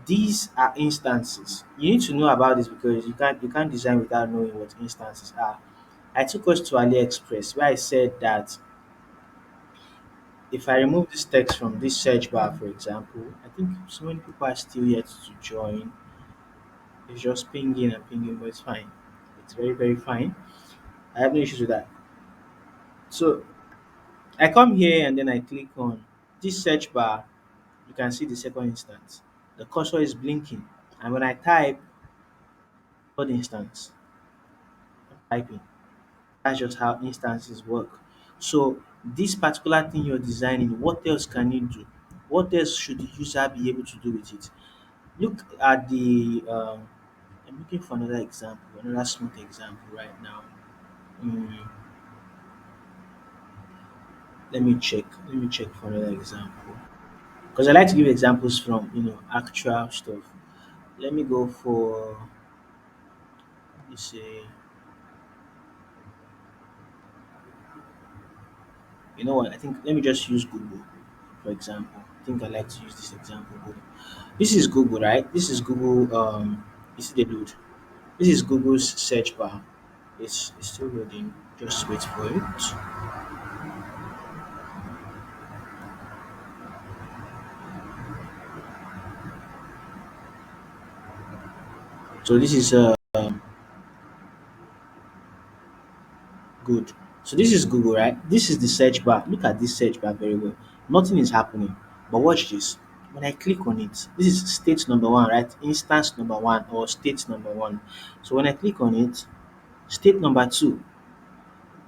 These are instances. You need to know about this because you can't design without knowing what instances are. I took us to AliExpress where I said that if I remove this text from this search bar, for example, I think so many people are still yet to join. It's just pinging and pinging, but it's fine. It's very, very fine. I have no issues with that. So I come here and then I click on this search bar. You can see the second instance. The cursor is blinking. And when I type third instance, I'm typing. That's just how instances work. So this particular thing you're designing, what else can you do? What else should the user be able to do with it? Look at the. I'm looking for another example, another smooth example right now. Mm, let me check. Let me check for another example because I like to give examples from actual stuff. Let me go for. Let me say. You know what? I think let me just use Google, for example. I think I like to use this example. Google. This is Google, right? This is Google. You see the dude. This is Google's search bar. It's still loading. Just wait for it. So this is good. So this is Google, right? This is the search bar. Look at this search bar very well. Nothing is happening. But watch this. When I click on it, this is state number one, right? Instance number one or state number one. So when I click on it, state number two.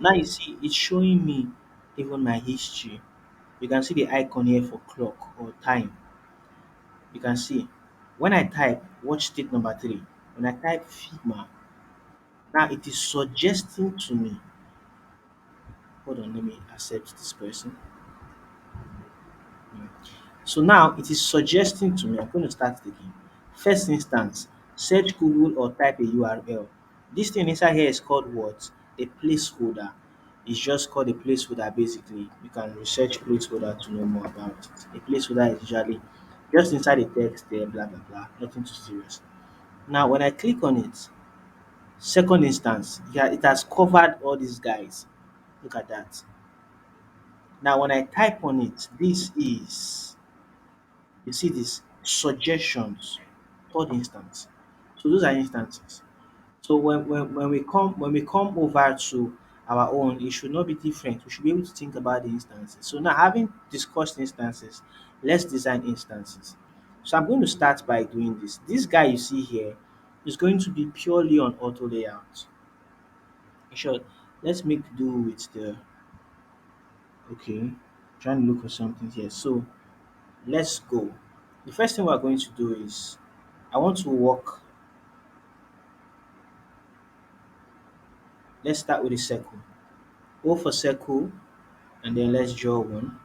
Now you see it's showing me even my history. You can see the icon here for clock or time. You can see when I type watch state number three, when I type Figma, now it is suggesting to me. Hold on, let me accept this person. Mm. So now it is suggesting to me, I'm going to start taking. First instance, search Google or type a URL. This thing inside here is called what? A placeholder. It's just called a placeholder basically. You can research placeholder to know more about it. A placeholder is usually just inside the text there, blah blah blah. Nothing too serious. Now when I click on it, second instance, yeah, it has covered all these guys. Look at that. Now when I type on it, this is you see this suggestions, third instance. So those are instances. So when we come over to our own, it should not be different. We should be able to think about the instances. So now having discussed instances, let's design instances. So I'm going to start by doing this. This guy you see here is going to be purely on auto layout. In short, let's make do with the okay. Trying to look for something here. So let's go. The first thing we're going to do is I want to walk. Let's start with a circle. Go for circle and then let's draw one.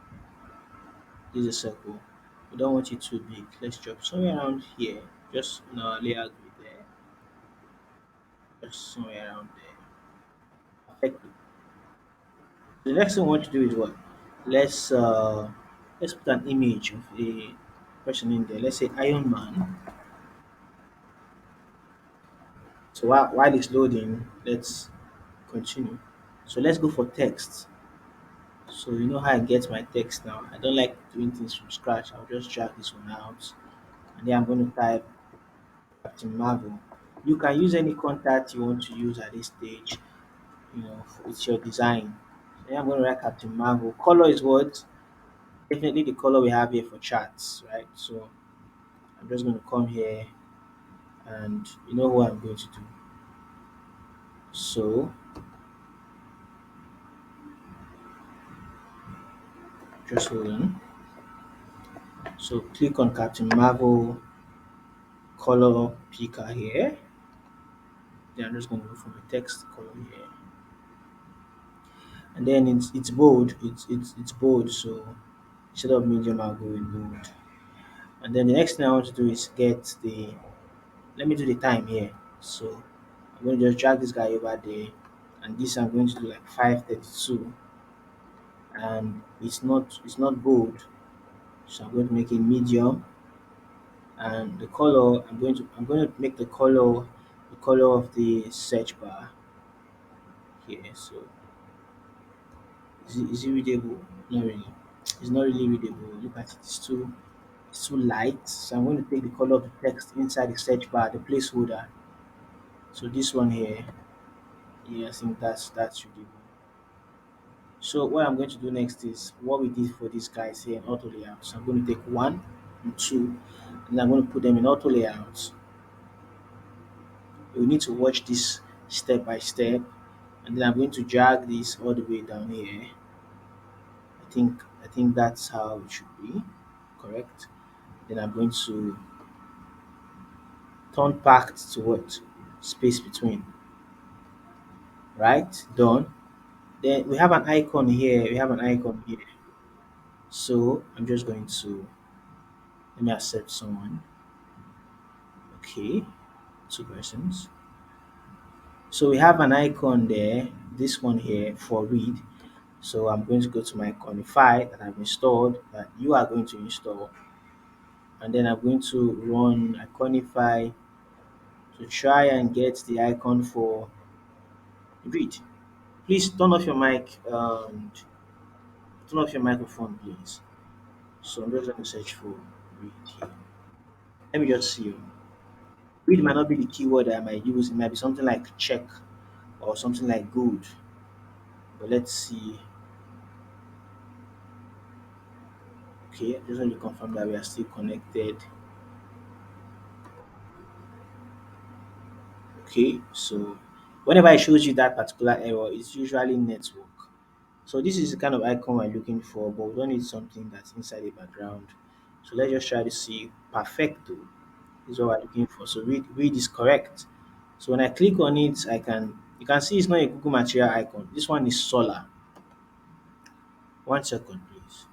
This is a circle. We don't want it too big. Let's drop somewhere around here. Just in our layer grid there. Just somewhere around there. Perfect. The next thing we want to do is what? Let's uh let's put an image of a person in there. Let's say Iron Man. So while it's loading, let's continue. So let's go for text. So you know how I get my text now. I don't like doing things from scratch. I'll just drag this one out, and then I'm going to type Captain Marvel. You can use any contact you want to use at this stage. It's your design. So yeah, I'm going to write Captain Marvel. Color is what? Definitely the color we have here for charts, right? So I'm just going to come here, and you know what I'm going to do. So just hold on. So click on Captain Marvel color picker here. Then I'm just going to look for my text color here, and then it's bold. It's bold. So instead of medium, I'll go with bold. And then the next thing I want to do is get the. Let me do the time here. So I'm going to just drag this guy over there, and this I'm going to do like 5:32, and it's not bold. So I'm going to make it medium, and the color I'm going to make the color of the search bar here. So is it readable? Not really. It's not really readable. Look at it. It's too light. So I'm going to take the color of the text inside the search bar, the placeholder. So this one here, yeah, I think that's readable. So what I'm going to do next is what we did for these guys here in auto layout. So I'm going to take one and two, and I'm going to put them in auto layout. You need to watch this step by step, and then I'm going to drag this all the way down here. I think that's how it should be, correct. Then I'm going to turn packed to what? Space between, right? Done. Then we have an icon here. We have an icon here. So I'm just going to let me accept someone. Okay, two persons. So we have an icon there. This one here for read. So I'm going to go to my Iconify that I've installed that you are going to install, and then I'm going to run Iconify to try and get the icon for read. Please turn off your mic and turn off your microphone, please. So I'm just going to search for read here. Let me just see you. Read might not be the keyword that I might use. It might be something like check or something like good. But let's see. Okay, I just want to confirm that we are still connected. Okay, so whenever it shows you that particular error, it's usually network. So this is the kind of icon we're looking for, but we don't need something that's inside the background. So let's just try to see perfecto is what we're looking for. So read is correct. So when I click on it, you can see it's not a Google Material icon. This one is solar. 1 second, please.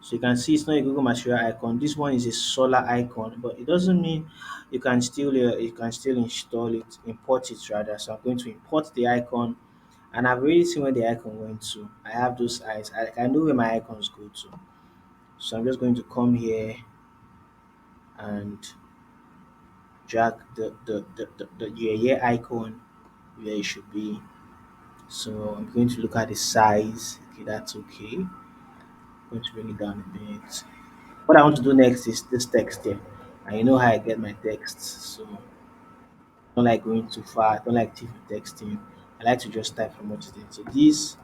So you can see it's not a Google Material icon. This one is a solar icon, but it doesn't mean you can still install it, import it rather. So I'm going to import the icon, and I've already seen where the icon went to. I have those eyes. I know where my icons go to. So I'm just going to come here and drag the yeah icon where it should be. So I'm going to look at the size. Okay, that's okay. I'm going to bring it down a bit. What I want to do next is this text here. And you know how I get my texts. So I don't like going too far. I don't like TV texting. I like to just type from what is there. So this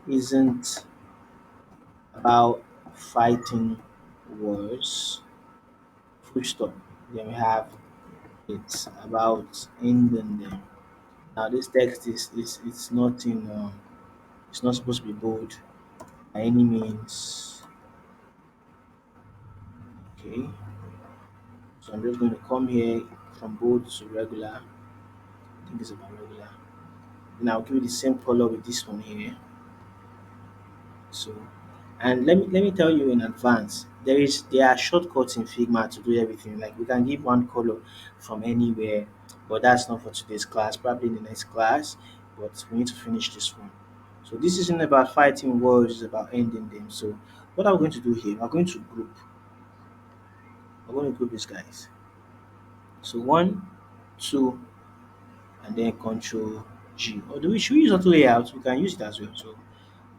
isn't about fighting wars. Full stop. Then we have it's about ending them. Now this text is it's not in it's not supposed to be bold by any means. Okay. So I'm just going to come here from bold to regular. I think it's about regular. Then I'll give it the same color with this one here. So, and let me tell you in advance, there are shortcuts in Figma to do everything. Like we can give one color from anywhere, but that's not for today's class. Probably in the next class, but we need to finish this one. So this isn't about fighting wars; it's about ending them. So what I'm going to do here, I'm going to group. I'm going to group these guys. So one, two, and then Control G. Or do we should we use auto layout? We can use it as well. So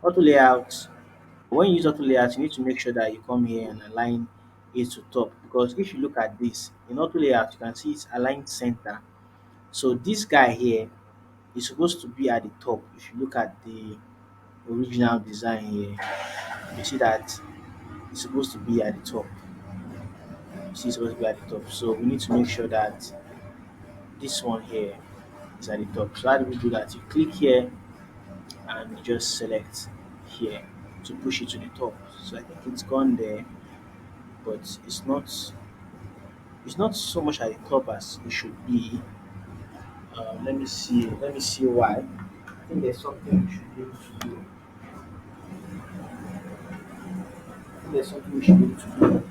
Auto layout, when you use auto layout, you need to make sure that you come here and align it to top, because if you look at this in auto layout, you can see it's aligned center. So this guy here is supposed to be at the top. If you look at the original design here, you see that it's supposed to be at the top. You see, it's supposed to be at the top. So we need to make sure that this one here is at the top. So how do we do that? You click here and you just select here to push it to the top. So I think it's gone there, but it's not so much at the top as it should be. Let me see. Let me see why. I think there's something we should be able to do. I think there's something we should be able to do.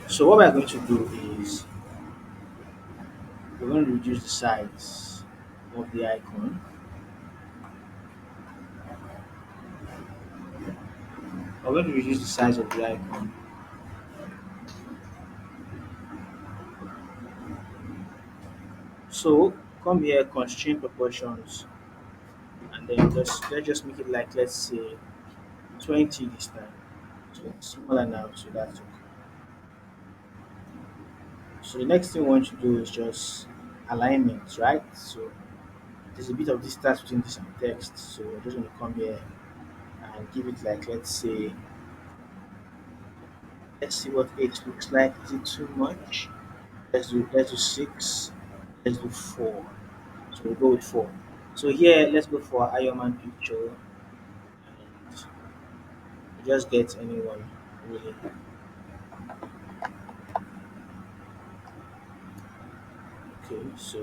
So what we're going to do is we're going to reduce the size of the icon. We're going to reduce the size of the icon. So come here, constraint proportions, and then let's just make it like, let's say, 20 this time. So it's smaller now, so that's okay. So the next thing we want to do is just alignment, right? So there's a bit of distance between this and text. So we're just going to come here and give it like, let's see what 8 looks like. Is it too much? Let's do 6. Let's do 4. So we'll go with 4. So here let's go for Iron Man picture and just get anyone really. Okay, so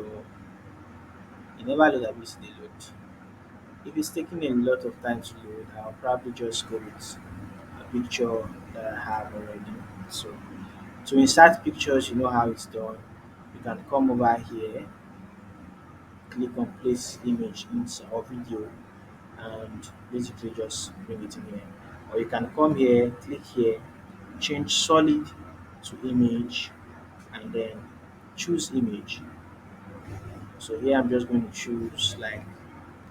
you never load at least they load. If it's taking a lot of time to load, I'll probably just go with a picture that I have already. So to insert pictures, you know how it's done. You can come over here, click on place image insert or video, and basically just bring it in here. Or you can come here, click here, change solid to image, and then choose image. So here I'm just going to choose like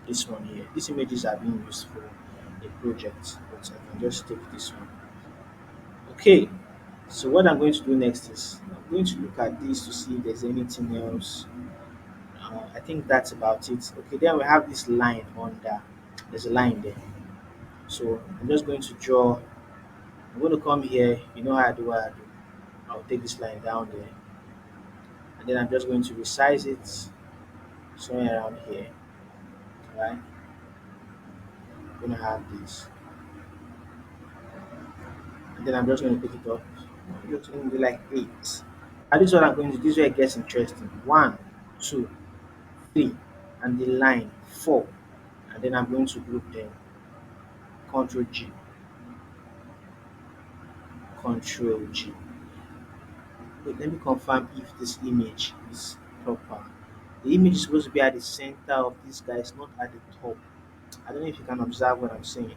this one here. These images are being used for a project, but I can just take this one. Okay, so what I'm going to do next is I'm going to look at this to see if there's anything else. I think that's about it. Okay, then we have this line under. There's a line there. So I'm just going to draw. I'm going to come here. You know how I do what I do. I'll take this line down there, and then I'm just going to resize it somewhere around here. Right? I'm going to have this, and then I'm just going to pick it up. I'm just going to do like 8. And this is what I'm going to do. This is where it gets interesting. 1, 2, 3, and the line 4, and then I'm going to group them. Control G, Control G. Wait, let me confirm if this image is proper. The image is supposed to be at the center of this guy, it's not at the top. I don't know if you can observe what I'm saying.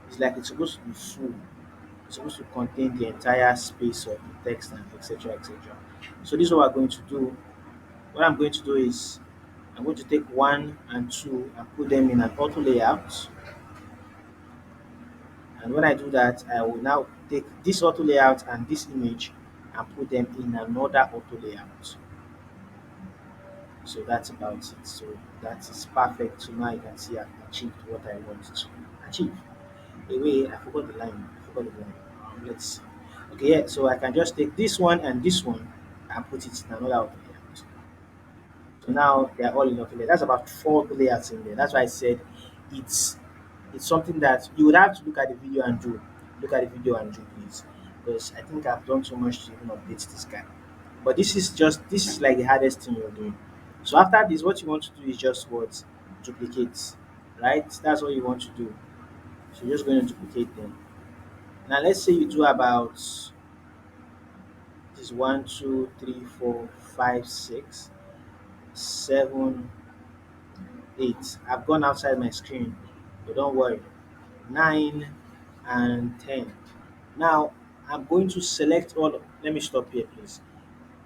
It's like it's supposed to be full. It's supposed to contain the entire space of the text and etc. etc. So this is what we're going to do. What I'm going to do is I'm going to take 1 and 2 and put them in an auto layout. And when I do that, I will now take this auto layout and this image and put them in another auto layout. So that's about it. So that is perfect. So now you can see I've achieved what I wanted to achieve. Anyway, I forgot the line. I forgot the line. Let's see. Okay, yeah. So I can just take this one and this one and put it in another auto layout. So now they are all in auto layout. That's about 4 layouts in there. That's why I said it's it's something that you would have to look at the video and do. Look at the video and do, please, because I think I've done so much to even update this guy. But this is like the hardest thing you're doing. So after this, what you want to do is just what duplicate, right? That's what you want to do. So you're just going to duplicate them. Now let's say you do about this 1, 2, 3, 4, 5, 6, 7, 8. I've gone outside my screen, but don't worry. 9 and 10. Now I'm going to select all. Let me stop here, please.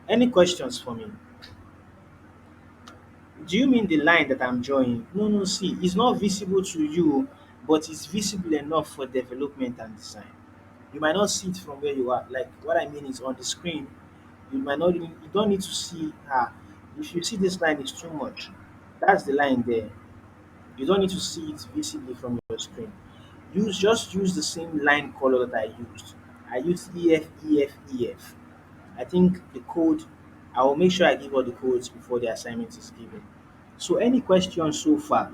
Any questions for me? Do you mean the line that I'm drawing? No, no, see, it's not visible to you but it's visible enough for development and design. You might not see it from where you are. Like what I mean is on the screen, you might not even, you don't need to see if you see this line is too much, that's the line there. You don't need to see it visibly from your screen. Use the same line color that I used. I used EF. I think the code, I will make sure I give all the codes before the assignment is given. So any questions so far?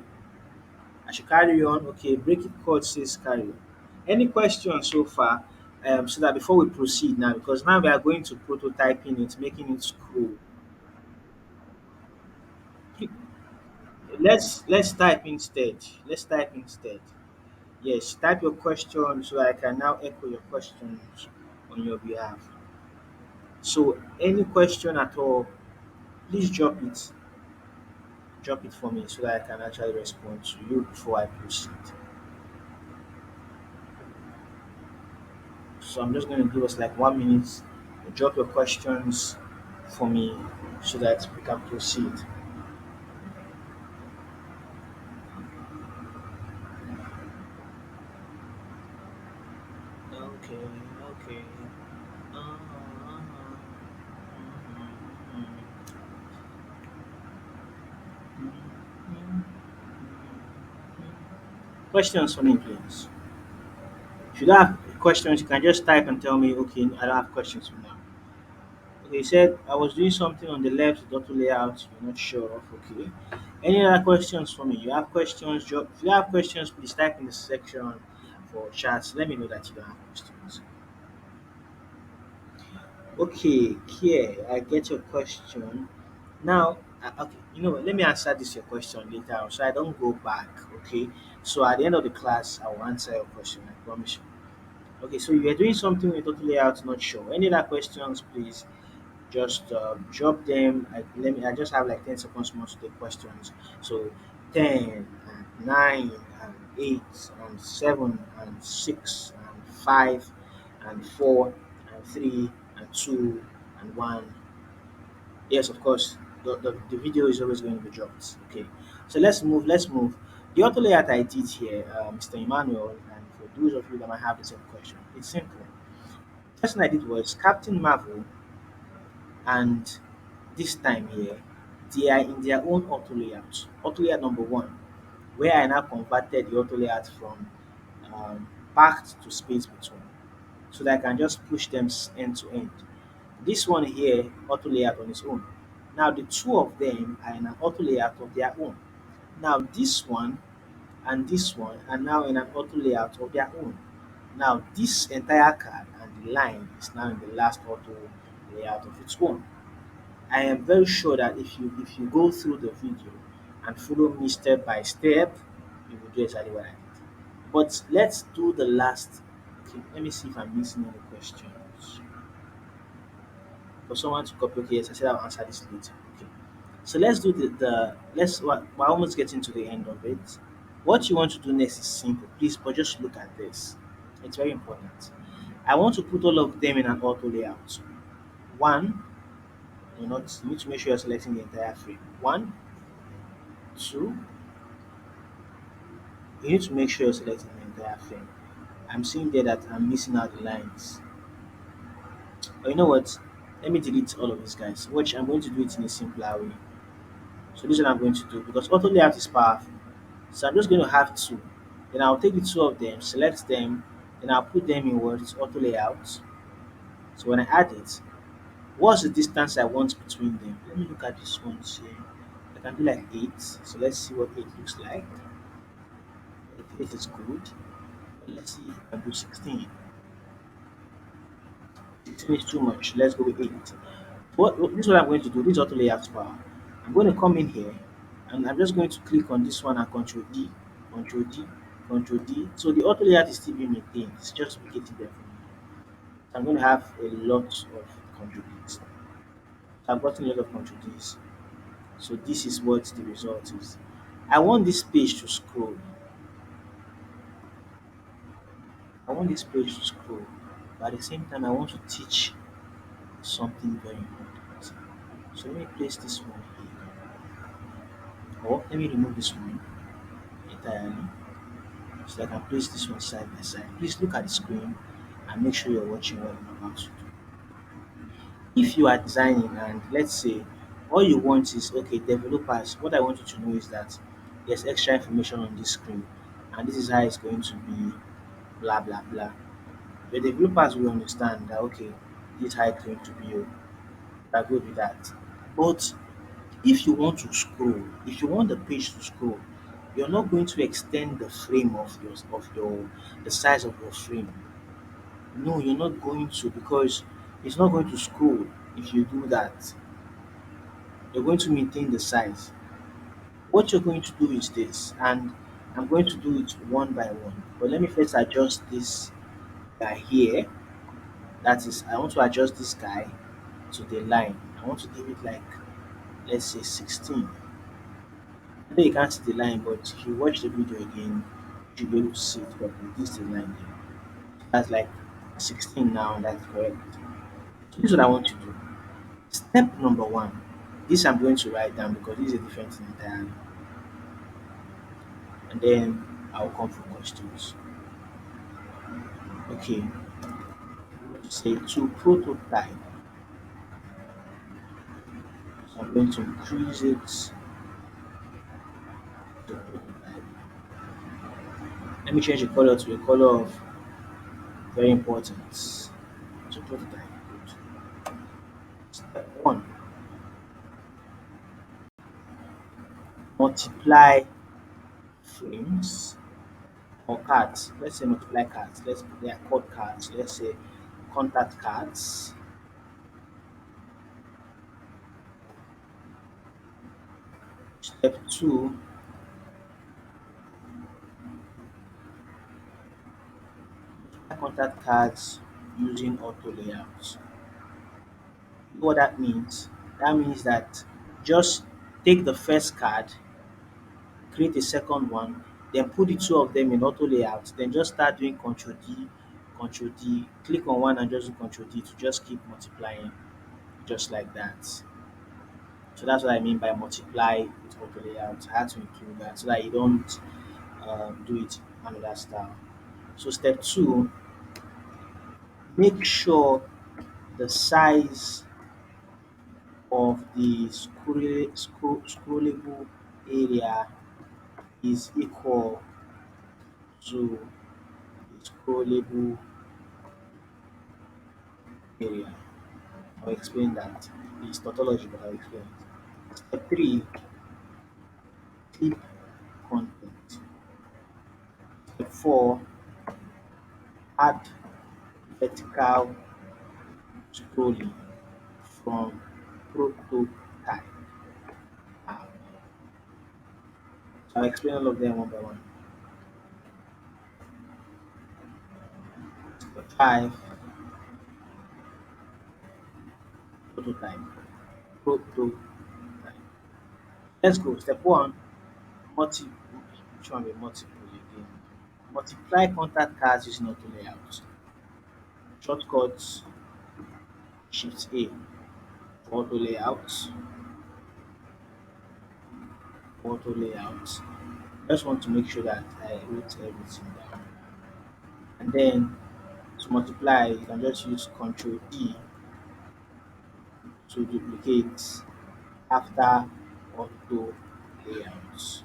I should carry on. Okay, break it code says carry on. Any questions so far? So that before we proceed now, because now we are going to prototyping it, making it scroll. Let's type instead. Let's type instead. Yes, type your question so I can now echo your questions on your behalf. So any question at all, please drop it for me so that I can actually respond to you before I proceed. So I'm just going to give us like 1 minute. Drop your questions for me so that we can proceed. Okay, okay. Uh-huh. Questions for me, please. If you don't have questions, you can just type and tell me, okay, I don't have questions for now. Okay, you said I was doing something on the left with auto layout, you're not sure of. Okay. Any other questions for me? You have questions? If you have questions, please type in the section for chats. Let me know that you don't have questions. Okay, Kia, I get your question. Now, okay, you know what? Let me answer this your question later on, so I don't go back. Okay, so at the end of the class, I will answer your question. I promise you. Okay, so you are doing something with auto layout, not sure. Any other questions, please? Just drop them. I just have like 10 seconds more to take questions. So 10 and 9 and 8 and 7 and 6 and 5 and 4 and 3 and 2 and 1. Yes, of course. The video is always going to be dropped. Okay. So let's move. The auto layout I did here, Mr. Emmanuel, and for those of you that might have the same question, it's simple. First thing I did was Captain Marvel, and this time here, they are in their own auto layout. Auto layout number one, where I now converted the auto layout from packed to space between, so that I can just push them end to end. This one here, auto layout on its own. Now the two of them are in an auto layout of their own. Now this one and this one are now in an auto layout of their own. Now this entire card and the line is now in the last auto layout of its own. I am very sure that if you go through the video and follow me step by step, you will do exactly what I did. But let's do the last. Okay, let me see if I'm missing any questions. For someone to copy, okay, yes, I said I'll answer this later. Okay. So let's do the let's we're almost getting to the end of it. What you want to do next is simple, please, but just look at this. It's very important. I want to put all of them in an auto layout. One, you need to make sure you're selecting the entire frame. One, two, you need to make sure you're selecting the entire frame. I'm seeing there that I'm missing out the lines. But you know what? Let me delete all of these guys. Watch, I'm going to do it in a simpler way. So this is what I'm going to do because auto layout is powerful. So I'm just going to have two. Then I'll take the two of them, select them, then I'll put them in what auto layout. So when I add it, what's the distance I want between them? Let me look at this one here. I can do like 8. So let's see what 8 looks like. 8 is good. Let's see if I can do 16. 16 is too much. Let's go with 8. This is what I'm going to do. This auto layout power. I'm going to come in here and I'm just going to click on this one and Control D, Control D, Control D. So the auto layout is still being maintained. It's just duplicating there for me. So I'm going to have a lot of Control Ds. So I've gotten a lot of Control Ds. So this is what the result is. I want this page to scroll. I want this page to scroll. But at the same time, I want to teach something very important. So let me place this one here. Or let me remove this one entirely. So I can place this one side by side. Please look at the screen and make sure you're watching what I'm about to do. If you are designing and let's say all you want is okay, developers, what I want you to know is that there's extra information on this screen and this is how it's going to be, blah blah blah. The developers will understand that okay, this is how it's going to be. Oh, I good with that. But if you want to scroll, if you want the page to scroll, you're not going to extend the frame of your the size of your frame. No, you're not going to because it's not going to scroll if you do that. You're going to maintain the size. What you're going to do is this, and I'm going to do it one by one. But let me first adjust this guy here. That is, I want to adjust this guy to the line. I want to give it like, let's say 16. I know you can't see the line, but if you watch the video again, you should be able to see it properly. This is the line there. That's like 16 now, that's correct. So this is what I want to do. Step number one. This I'm going to write down because this is a different thing entirely. And then I'll come for questions. Okay, say to prototype. So I'm going to increase it to prototype. Let me change the color to a color of very important. To prototype. Good. Step one, multiply frames or cards. Let's say multiply cards. Let's they are called cards. Let's say contact cards. Step two, contact cards using auto layouts. You know what that means? That means that just take the first card, create a second one, then put the two of them in auto layout, then just start doing Control D, click on one and just do Control D to just keep multiplying just like that. So that's what I mean by multiply with auto layout. I had to include that so that you don't do it another style. So step two, make sure the size of the scrollable area is equal to the scrollable area. I'll explain that. It's tautology, but I'll explain it. Step three, clip content. Step four, add vertical scrolling from prototype. So I'll explain all of them one by one. Step five, prototype. Prototype. Let's go. Step one, which one will multiple again? Multiply contact cards using auto layout. Shortcuts Shift A for auto layout. Auto layout. Just want to make sure that I wrote everything down. And then to multiply, you can just use Control D to duplicate after auto layouts.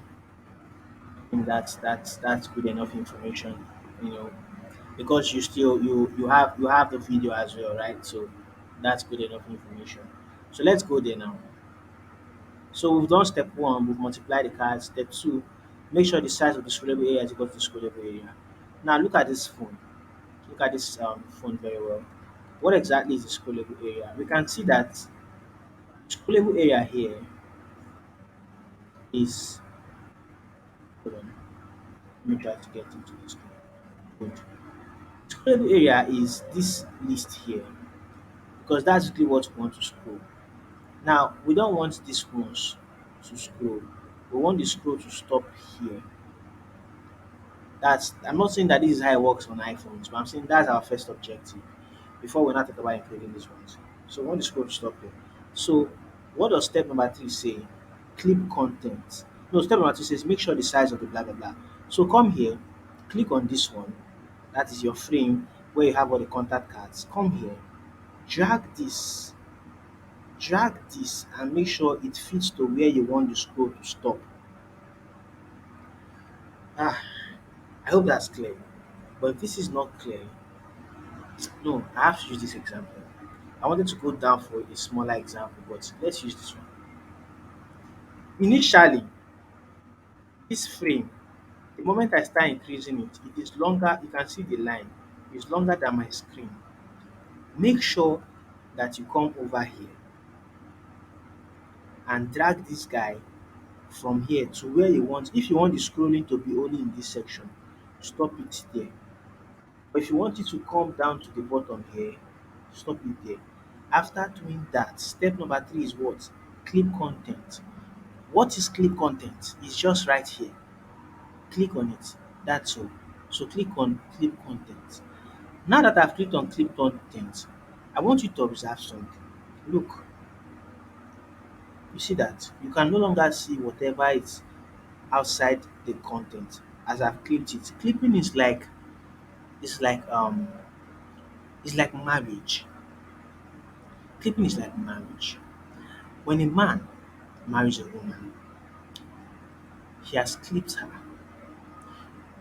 I think that's good enough information, you know, because you have the video as well, right? So that's good enough information. So let's go there now. So we've done step one, we've multiplied the cards. Step two, make sure the size of the scrollable area is equal to the scrollable area. Now look at this phone. Look at this phone very well. What exactly is the scrollable area? We can see that scrollable area here is, hold on, let me try to get into this. Good. Scrollable area is this list here because that's really what we want to scroll. Now we don't want these ones to scroll. We want the scroll to stop here. That's I'm not saying that this is how it works on iPhones, but I'm saying that's our first objective before we not talk about including these ones. So we want the scroll to stop here. So what does step number three say? Clip content. No, step number two says make sure the size of the blah blah blah. So come here, click on this one, that is your frame where you have all the contact cards. Come here, drag this, drag this, and make sure it fits to where you want the scroll to stop. Ah, I hope that's clear. But if this is not clear, no, I have to use this example. I wanted to go down for a smaller example, but let's use this one. Initially, this frame, the moment I start increasing it, it is longer. You can see the line is longer than my screen. Make sure that you come over here and drag this guy from here to where you want. If you want the scrolling to be only in this section, stop it there. But if you want it to come down to the bottom here, stop it there. After doing that, step number three is what? Clip content. What is clip content? It's just right here. Click on it. That's all. So click on clip content. Now that I've clicked on clip content, I want you to observe something. Look, you see that you can no longer see whatever is outside the content as I've clipped it. Clipping is like it's like um it's like marriage. Clipping is like marriage. When a man marries a woman, he has clipped her.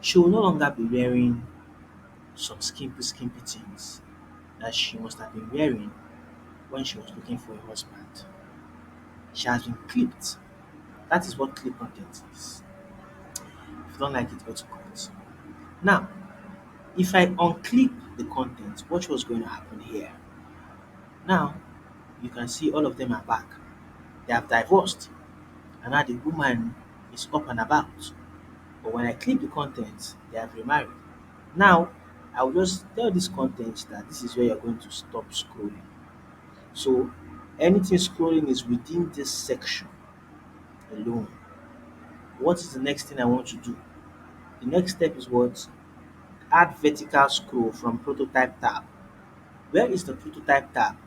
She will no longer be wearing some skimpy things that she must have been wearing when she was looking for a husband. She has been clipped. That is what clip content is. If you don't like it, go to comment. Now, if I unclip the content, watch what's going to happen here. Now, you can see all of them are back. They have divorced, and now the woman is up and about. But when I click the content, they have remarried. Now, I will just tell this content that this is where you're going to stop scrolling. So, anything scrolling is within this section alone. What is the next thing I want to do? The next step is what? Add vertical scroll from prototype tab. Where is the prototype tab?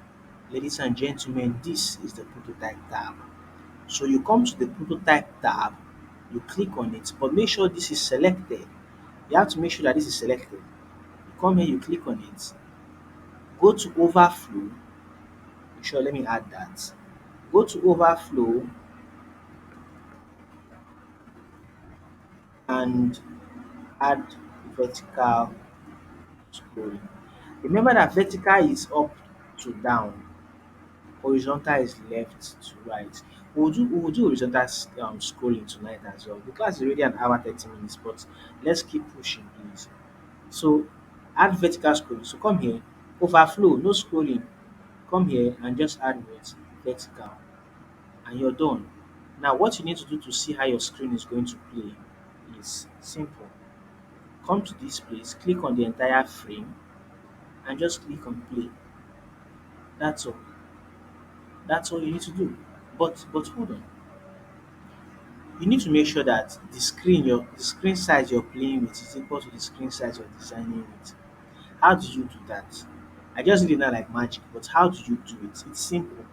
Ladies and gentlemen, this is the prototype tab. So you come to the prototype tab, you click on it, but make sure this is selected. You have to make sure that this is selected. You come here, you click on it, go to overflow. Sure, let me add that. Go to overflow and add vertical scrolling. Remember that vertical is up to down, horizontal is left to right. We'll do horizontal scrolling tonight as well. The class is already an hour 30 minutes, but let's keep pushing, please. So add vertical scrolling. So come here, overflow, no scrolling. Come here and just add what? Vertical, and you're done. Now, what you need to do to see how your screen is going to play is simple. Come to this place, click on the entire frame, and just click on play. That's all. That's all you need to do. But hold on. You need to make sure that the screen size you're playing with is equal to the screen size you're designing with. How do you do that? I just did it now like magic, but how do you do it? It's simple.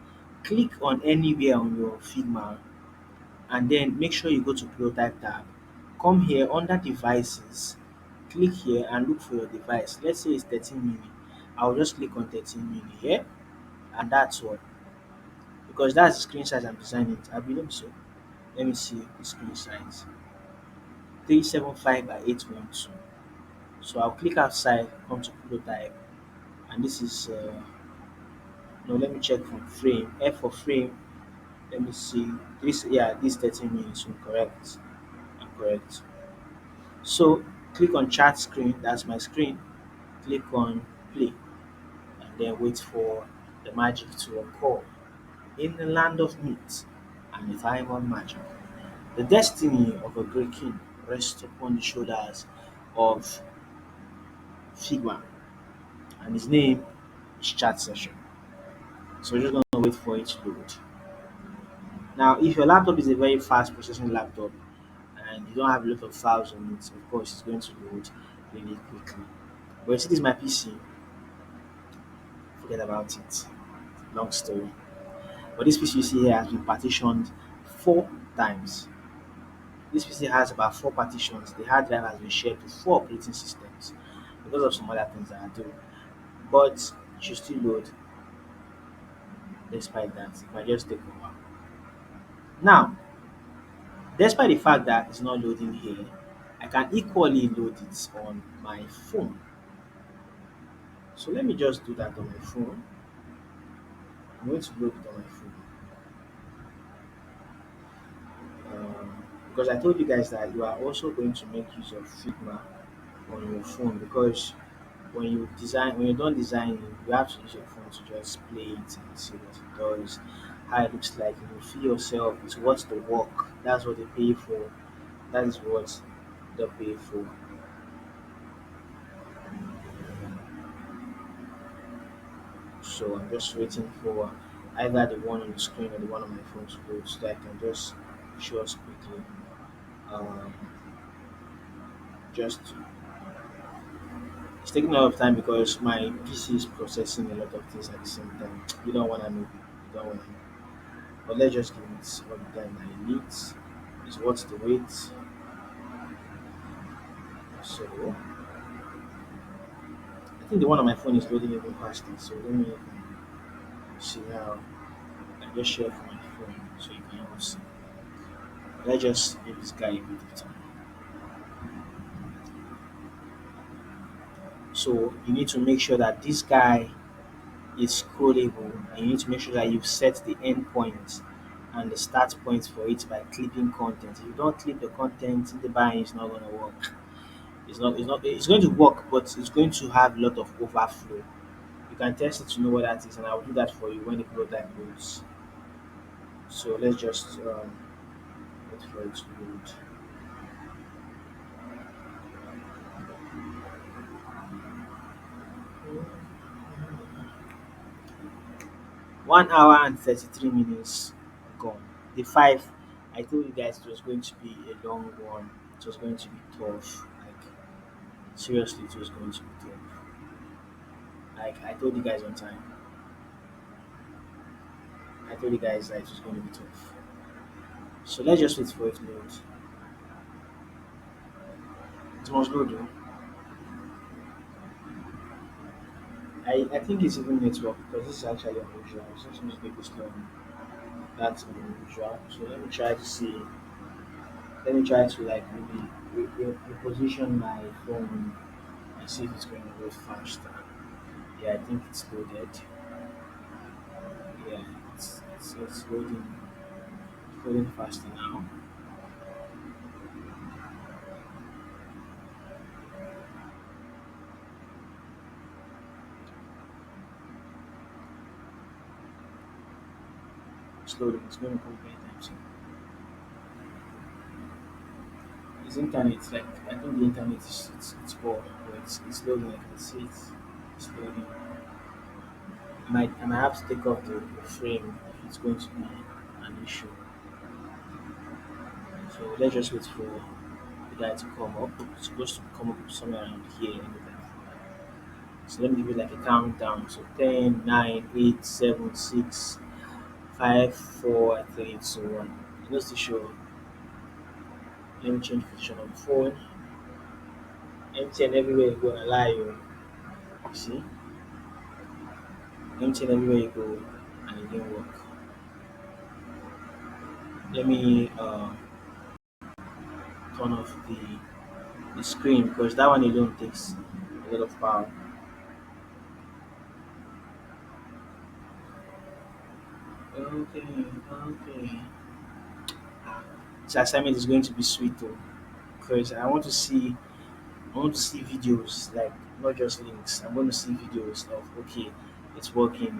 Click on anywhere on your Figma and then make sure you go to prototype tab. Come here under devices, click here and look for your device. Let's say it's 13 mini. I'll just click on 13 mini here, and that's all. Because that's the screen size I'm designing it. I believe so. Let me see the screen size. 375 by 812. So I'll click outside, come to prototype, and this is no, let me check from frame. F for frame. Let me see. This 13 minutes. Correct. I'm correct. So click on chat screen. That's my screen. Click on play, and then wait for the magic to occur. In the land of meat and the time of magic, the destiny of a great king rests upon the shoulders of Figma, and his name is Chat Session. So we're just gonna wait for it to load. Now, if your laptop is a very fast processing laptop and you don't have a lot of files on it, of course, it's going to load really quickly. But you see, this is my PC. Forget about it. Long story. But this PC you see here has been partitioned 4 times. This PC has about four partitions. The hard drive has been shared to four operating systems because of some other things that I do. But it should still load despite that. It might just take a while. Now, despite the fact that it's not loading here, I can equally load it on my phone. So let me just do that on my phone. I'm going to load it on my phone. Because I told you guys that you are also going to make use of Figma on your phone because when you don't design, you have to use your phone to just play it and see what it does, how it looks like. You feel yourself. It's what's the work. That's what they pay for. That is what they pay for. So I'm just waiting for either the one on the screen or the one on my phone to load so that I can just show us quickly. Um, just It's taking a lot of time because my PC is processing a lot of things at the same time. You don't want to know. You don't want to know. But let's just give it all the time that it needs. It's worth the wait. So I think the one on my phone is loading even faster. So let me see now. I just share from my phone so you can all see. Let's just give this guy a bit of time. So you need to make sure that this guy is scrollable, and you need to make sure that you've set the end point and the start point for it by clipping content. If you don't clip the content in the bind, it's not going to work. It's going to work, but it's going to have a lot of overflow. You can test it to know what that is, and I'll do that for you when the prototype loads. So let's just wait for it to load. 1 hour and 33 minutes gone. The five, I told you guys it was going to be a long one. It was going to be tough. Like seriously, it was going to be tough. Like I told you guys on time. I told you guys that it was going to be tough. So let's just wait for it to load. It must load though. I think it's even network because this is actually unusual. It's not supposed to take this long. That's unusual. So let me try to see. Let me try to like maybe reposition my phone and see if it's going to load faster. Yeah, I think it's loaded. Yeah, it's loading faster now. It's loading. It's going to come anytime soon. His internet, like I think the internet is it's poor, but it's loading. I can see it's loading. I might have to take off the frame if it's going to be an issue. So let's just wait for the guy to come up. It's supposed to come up somewhere around here anytime. So let me give it like a countdown. So 10, 9, 8, 7, 6, 5, 4, 3, 2, 1. Just to show, let me change position on the phone. Empty and everywhere you go, I lie you. You see? Empty and everywhere you go, and it didn't work. Let me turn off the screen because that one alone takes a lot of power. Okay, okay. This assignment is going to be sweet though, because I want to see videos like not just links. I'm going to see videos of okay, it's working.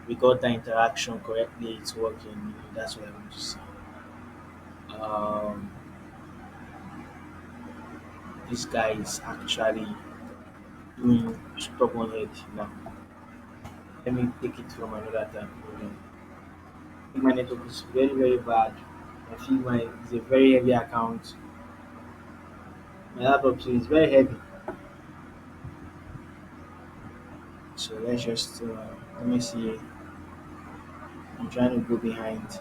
We got the interaction correctly, it's working. That's what I want to see. Um, this guy is actually doing stubborn head now. Let me take it from another time. Hold on. My network is very very bad. I feel my it's a very heavy account. My laptop too is very heavy. So let's just let me see. I'm trying to go behind.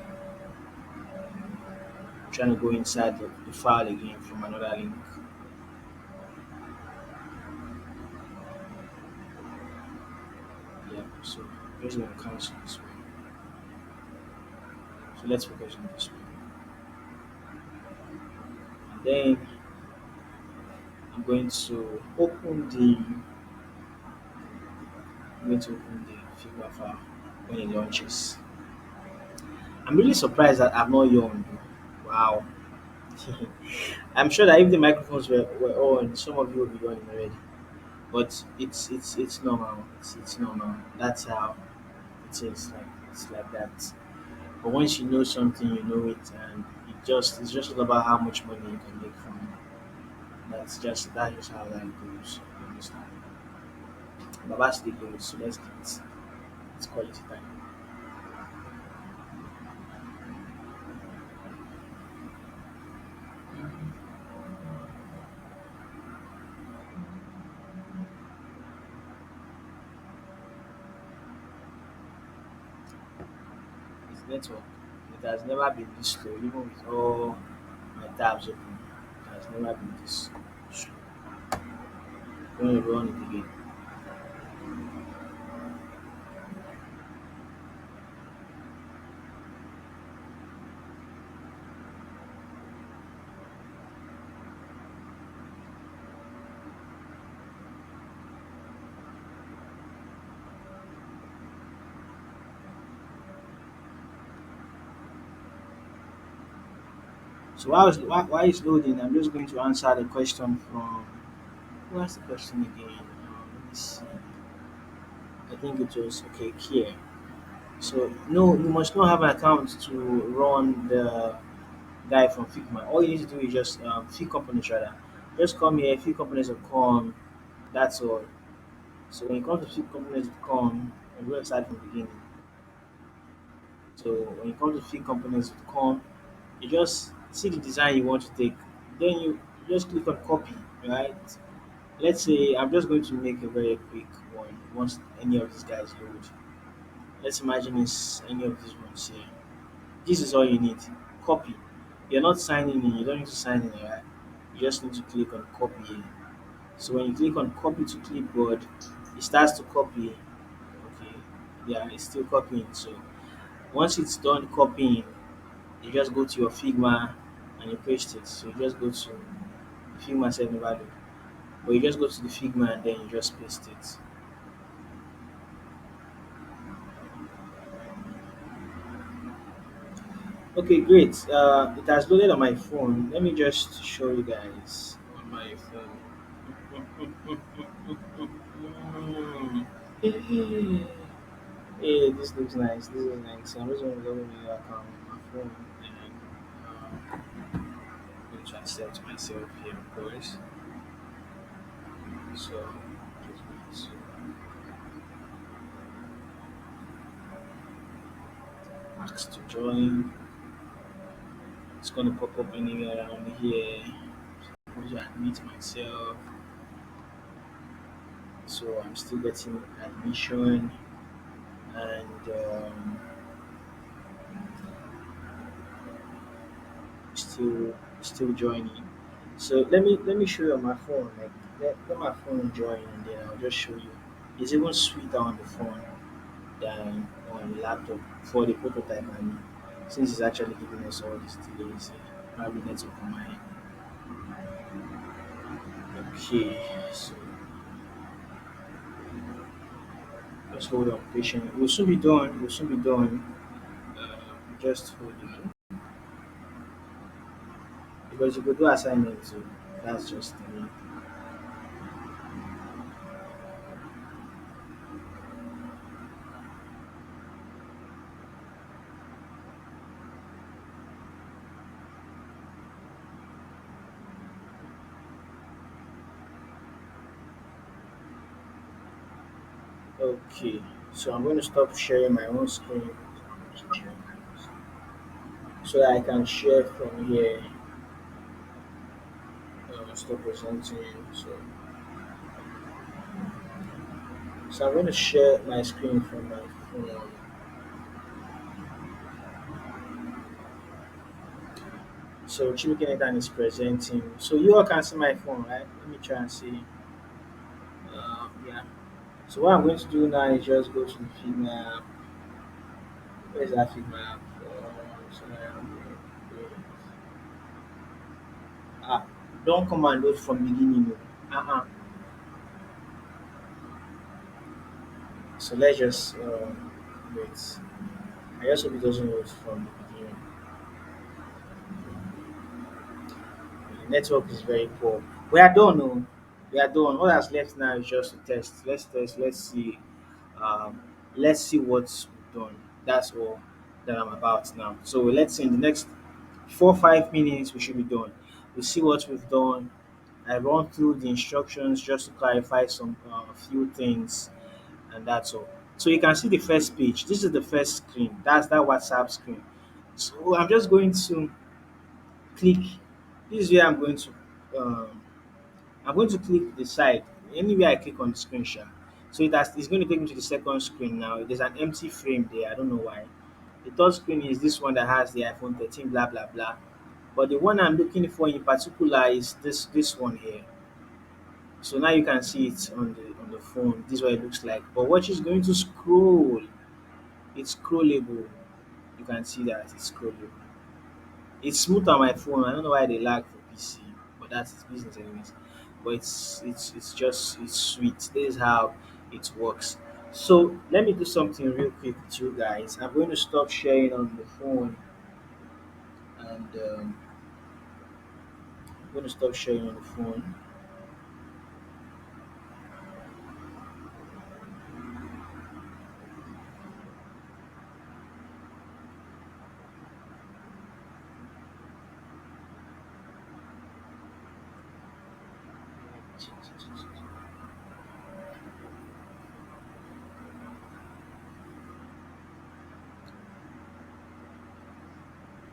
trying to go inside the file again from another link. Yeah, so I'm just going to cancel this one. So let's focus on this one. And then I'm going to open the I'm going to open the Figma file when it launches. I'm really surprised that I've not yawned. Wow. I'm sure that if the microphones were on, some of you would be yawning already. But it's normal. It's normal. That's how it is. It's like that. But once you know something, you know it, and it's just all about how much money you can make from it. That is how life goes. You understand? Baba still goes, so let's get it's quality time. It's network. It has never been this slow, even with all my tabs open. It has never been this slow. When you run it again. So why is loading? I'm just going to answer the question from who asked the question again? Let me see. I think it was okay, Kia. So no, you must not have an account to run the guy from Figma. All you need to do is just few components rather. Just come here, few components will come. That's all. So when it comes to few components will come, I'm going to start from the beginning. So when it comes to few components will come, you just see the design you want to take. Then you just click on copy, right? Let's say I'm just going to make a very quick one once any of these guys load. Let's imagine it's any of these ones here. This is all you need. Copy. You're not signing in, you don't need to sign in, right? You just need to click on copy here. So when you click on copy to clipboard, it starts to copy. Okay. Yeah, it's still copying. So once it's done copying, you just go to your Figma and you paste it. So you just go to Figma said never load. But you just go to the Figma and then you just paste it. Okay, great. It has loaded on my phone. Let me just show you guys on my phone. Hey, this looks nice. This is nice. So I'm just going to log in my account on my phone and I'm going to accept myself here, of course. So, just going to ask to join. It's going to pop up anywhere around here. I'm going to admit myself. So I'm still getting admission and still joining. So let me show you on my phone. Like let my phone join and then I'll just show you. It's even sweeter on the phone than on the laptop for the prototype. I mean, since it's actually giving us all these delays, probably network on my end. Okay, so just hold on patiently. We'll soon be done. We'll soon be done. Just hold on because you could do assignment too. That's just the main thing. Okay, so I'm going to stop sharing my own screen so that I can share from here. Stop presenting. So I'm going to share my screen from my phone. So Chibuike Nathan is presenting. So you all can see my phone, right? Let me try and see. Yeah. So what I'm going to do now is just go to the Figma. Where's that Figma app? So ah, don't come and load from beginning. No. So let's just wait. I just hope it doesn't load from the beginning. The network is very poor. We are done. No, we are done. All that's left now is just to test. Let's test. Let's see. Um, let's see what's done. That's all that I'm about now. So let's see in the next 4 5 minutes we should be done. We see what we've done. I run through the instructions just to clarify some a few things, and that's all. So you can see the first page. This is the first screen. That's that WhatsApp screen. So I'm just going to click. This is where Um, I'm going to click the side. Anywhere I click on the screen share. So it's going to take me to the second screen now. There's an empty frame there. I don't know why. The third screen is this one that has the iPhone 13, blah blah blah. But the one I'm looking for in particular is this one here. So now you can see it on the phone. This is what it looks like. But watch is going to scroll. It's scrollable. You can see that it's scrollable. It's smooth on my phone. I don't know why they lag for PC, but that's its business anyways. But it's sweet. This is how it works. So let me do something real quick with you guys. I'm going to stop sharing on the phone, and I'm going to stop sharing on the phone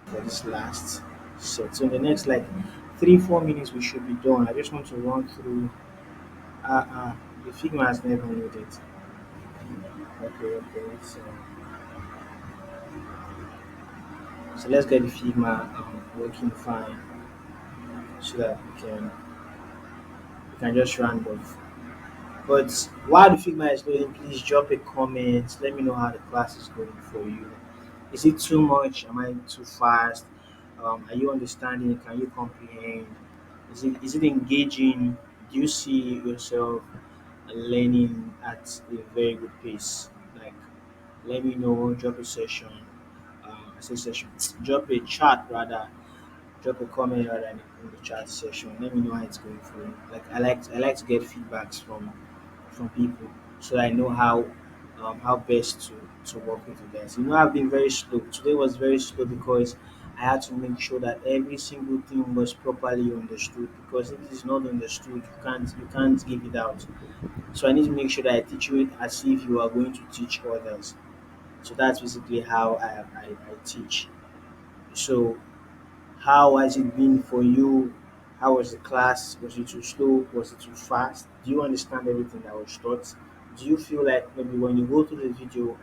for this last set. So in the next like 3 4 minutes we should be done. I just want to run through. The Figma has never loaded. Okay. So let's get the Figma working fine so that we can just round off. But while the Figma is loading, please drop a comment. Let me know how the class is going for you. Is it too much? Am I too fast? Are you understanding? Can you comprehend? Is it engaging? Do you see yourself learning at a very good pace? Like, let me know. Drop a session. I say session. Drop a chat rather. Drop a comment rather in the chat section. Let me know how it's going for you. Like I like to get feedbacks from people so I know how best to work with you guys. I've been very slow. Today was very slow because I had to make sure that every single thing was properly understood. Because if it is not understood, you can't give it out. So I need to make sure that I teach you it as if you are going to teach others. So that's basically how I teach. So how has it been for you? How was the class? Was it too slow? Was it too fast? Do you understand everything that was taught? Do you feel like maybe when you go through the video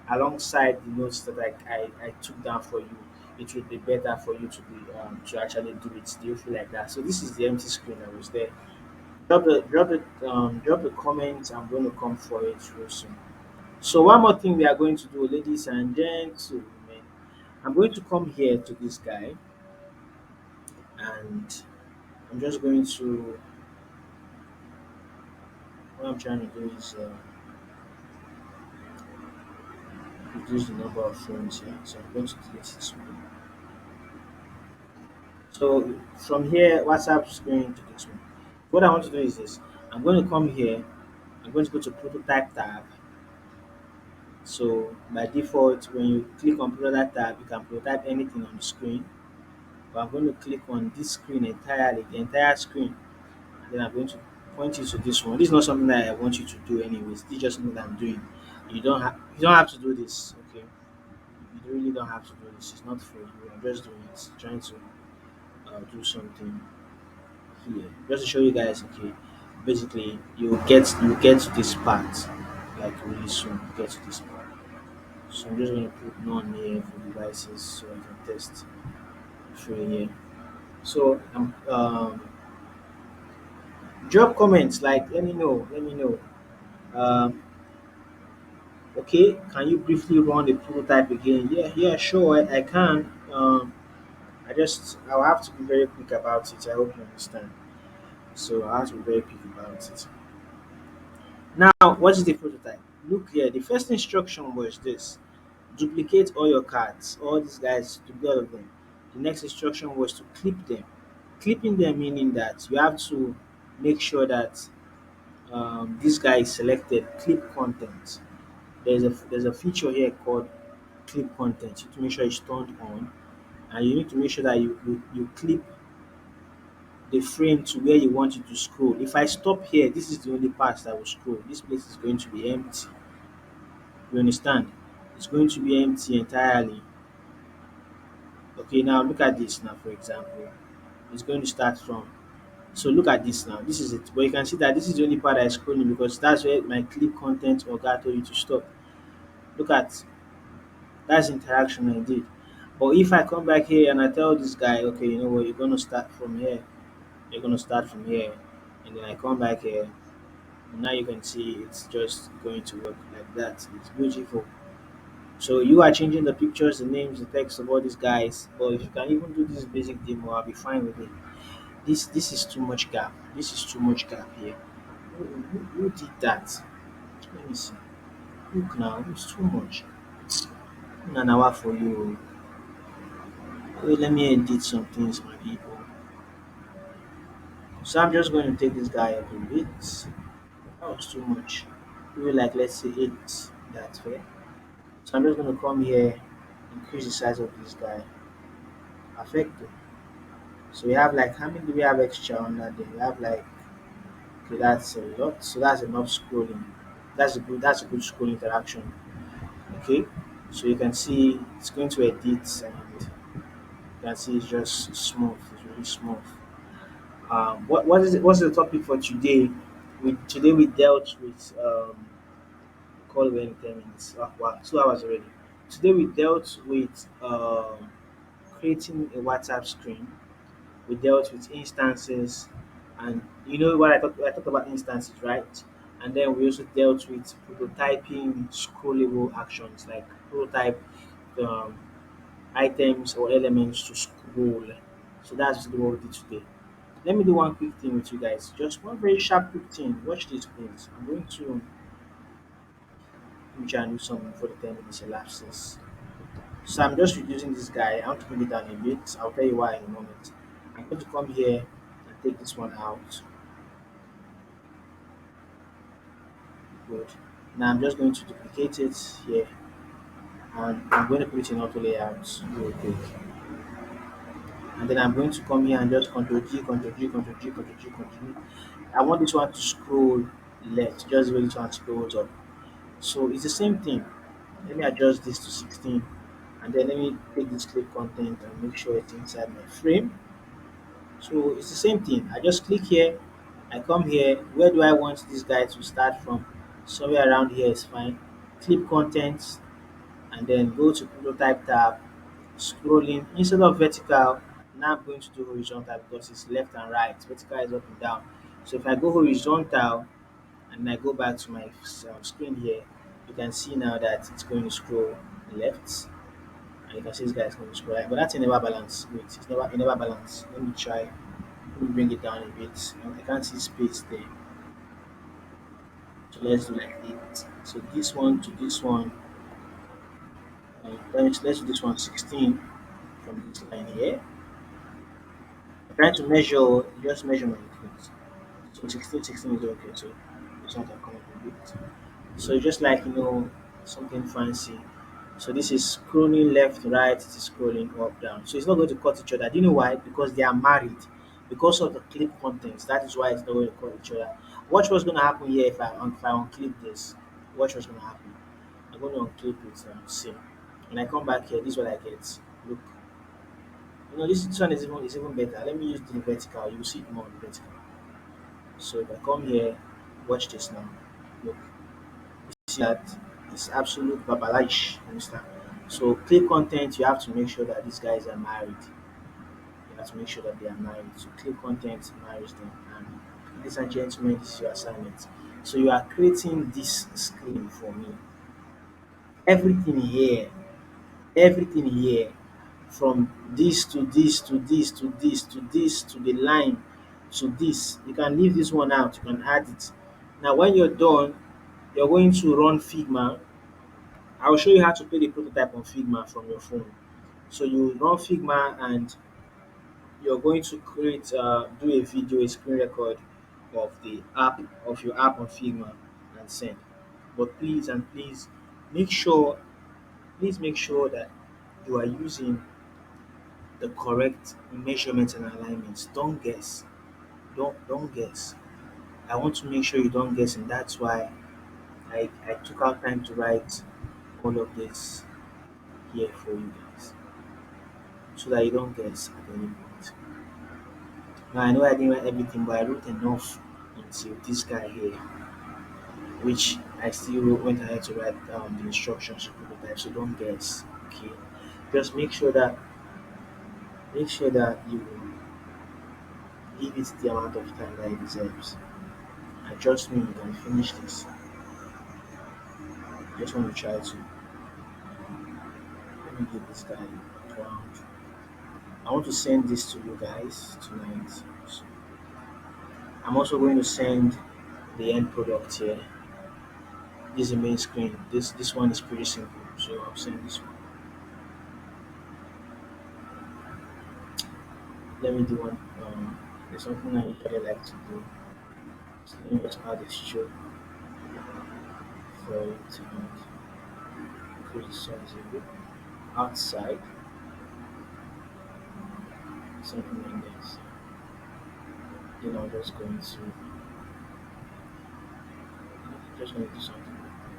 alongside the notes that I took down for you, it would be better for you to actually do it? Do you feel like that? So this is the empty screen that was there. Drop a comment. I'm going to come for it real soon. So one more thing we are going to do, ladies and gentlemen, I'm going to come here to this guy, and I'm just going to. What I'm trying to do is reduce the number of phones here. So I'm going to delete this one. So from here, WhatsApp screen to this one. What I want to do is this. I'm going to come here. I'm going to go to prototype tab. So by default, when you click on prototype tab, you can prototype anything on the screen. But I'm going to click on this screen entirely, the entire screen, and then I'm going to point you to this one. This is not something that I want you to do anyways. This is just something that I'm doing. You don't have to do this, okay? You really don't have to do this. It's not for you. I'm just doing it, trying to do something here, just to show you guys. Okay, basically, you get to this part like really soon. You get to this part. So I'm just gonna put none here for devices so I can test through here. So drop comments like let me know. Um, okay, can you briefly run the prototype again? Yeah, yeah, sure, I can. I'll have to be very quick about it. I hope you understand. So I have to be very quick about it. Now, what is the prototype? Look here. The first instruction was this: duplicate all your cards, all these guys, together of them. The next instruction was to clip them. Clipping them meaning that you have to make sure that this guy is selected. Clip content. There's a feature here called clip content. You need to make sure it's turned on, and you need to make sure that you clip the frame to where you want it to scroll. If I stop here, this is the only part that will scroll. This place is going to be empty. You understand? It's going to be empty entirely. Okay, now look at this now, for example. It's going to start from. So look at this now. This is it. But you can see that this is the only part that is scrolling because that's where my clip content or guy told you to stop. Look at that's interaction I did. But if I come back here and I tell this guy, okay, you know what, you're gonna start from here. You're gonna start from here, and then I come back here. Now you can see it's just going to work like that. It's beautiful. So you are changing the pictures, the names, the text of all these guys. But if you can even do this basic demo, I'll be fine with it. This is too much gap. This is too much gap here. Who did that? Let me see. Look now, it's too much. An hour for you. Wait, let me edit some things, my people. So I'm just going to take this guy up a bit. That was too much. Maybe like let's say eight. That's fair. So I'm just going to come here, increase the size of this guy. Affect it. So we have like how many do we have extra on that day? We have like okay, that's a lot. So that's enough scrolling. That's a good scroll interaction. Okay. So you can see it's going to edit and you can see it's just smooth. It's really smooth. What's the topic for today? Today we dealt with call when 10 minutes. Oh, wow, 2 hours already. Today we dealt with creating a WhatsApp screen. We dealt with instances, and you know what I talked about instances, right? And then we also dealt with prototyping scrollable actions like prototype um, items or elements to scroll. So that's what we did today. Let me do one quick thing with you guys. Just one very sharp quick thing. Watch this, please. I'm going to let me try and do something before the 10 minutes elapses. So I'm just reducing this guy. I want to bring it down a bit. I'll tell you why in a moment. I'm going to come here and take this one out. Good. Now I'm just going to duplicate it here and I'm going to put it in auto layout real quick. And then I'm going to come here and just Ctrl G, Ctrl G, Ctrl G, Ctrl G, Ctrl G. I want this one to scroll left, just the way this one scrolls up. So it's the same thing. Let me adjust this to 16 and then let me take this clip content and make sure it's inside my frame. So it's the same thing. I just click here, I come here. Where do I want this guy to start from? Somewhere around here is fine. Clip contents and then go to prototype tab, scrolling instead of vertical. Now I'm going to do horizontal because it's left and right. Vertical is up and down. So if I go horizontal and I go back to my screen here, you can see now that it's going to scroll left, and you can see this guy is going to scroll right. But that's a never balance. Wait, it never balance. Let me try. Let me bring it down a bit. I can't see space there. So let's do like it. So this one to this one. Let's do this one 16 from this line here. I'm trying to measure just measurement. So 16, 16 is okay. So this one can come up a bit. So just like something fancy. So this is scrolling left, right, it is scrolling up, down. So it's not going to cut each other. Do you know why? Because they are married. Because of the clip contents. That is why it's not going to cut each other. Watch what's going to happen here if I unclip this. Watch what's going to happen. I'm going to unclip it and see. When I come back here, this is what I get. Look. This one is even better. Let me use the vertical. You'll see it more on the vertical. So if I come here, watch this now. Look. See that it's absolute babalish. Understand? So clip content, you have to make sure that these guys are married. You have to make sure that they are married. So clear content marries them. And ladies and gentlemen, this is your assignment. So you are creating this screen for me. Everything here, everything here, from this to this to this to this to this to the line to this. You can leave this one out, you can add it. Now when you're done, you're going to run Figma. I'll show you how to create a prototype on Figma from your phone. So you run Figma and you're going to do a video, a screen record of the app, of your app on Figma, and send. But please and please make sure, please make sure that you are using the correct measurements and alignments. Don't guess. Don't guess. I want to make sure you don't guess, and that's why I took out time to write all of this here for you guys, so that you don't guess at any point. Now I know I didn't write everything, but I wrote enough until this guy here, which I still went ahead to write down the instructions to prototype. So don't guess. Okay, just make sure that you give it the amount of time that it deserves. And trust me, you can finish this. Just want to try to let me give this guy a round. I want to send this to you guys tonight. So I'm also going to send the end product here. This is the main screen. This one is pretty simple, so I'll send this one. Let me do one. There's something I usually like to do. So let me just add a show for it to create something outside, something like this. Then I'm just going to do something like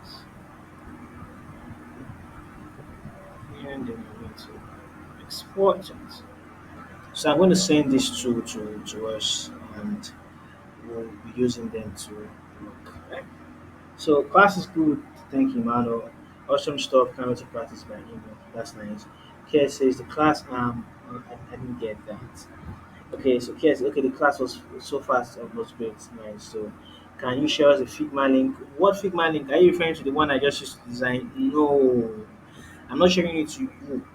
this, and then I'm going to export it. So I'm going to send these two to us, and we'll be using them to work. Right? So class is good. Thank you, Mano. Awesome stuff. Can't wait to practice by email. That's nice. Kia says the class. I didn't get that. Okay, so Kia says okay. The class was so fast. Was great. Nice. So, can you share us a Figma link? What Figma link? Are you referring to the one I just used to design? No, I'm not sharing it to you.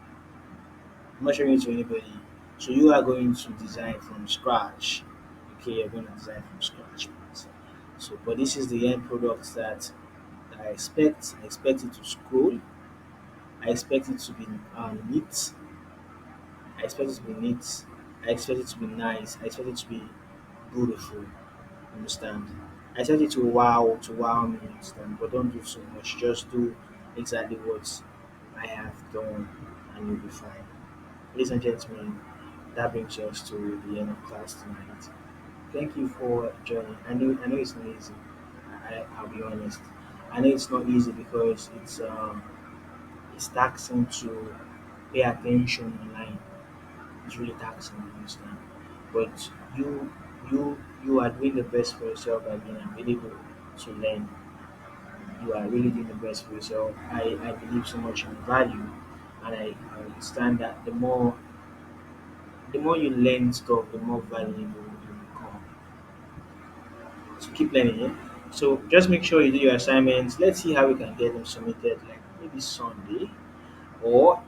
I'm not sharing it to anybody. So you are going to design from scratch. Okay, you're going to design from scratch. So, but this is the end product that I expect. I expect it to scroll. I expect it to be neat. I expect it to be neat. I expect it to be nice. I expect it to be beautiful. Understand? I expect it to wow me. Understand? But don't do so much. Just do exactly what I have done, and you'll be fine. Ladies and gentlemen, that brings us to the end of class tonight. Thank you for joining. I know it's not easy. I'll be honest. I know it's not easy because it's taxing to pay attention online. It's really taxing, you understand. But you are doing the best for yourself by being available to learn. You are really doing the best for yourself. I believe so much in value, and I understand that the more you learn stuff, the more valuable you become. So keep learning, yeah? So just make sure you do your assignments. Let's see how we can get them submitted, like maybe Sunday. Or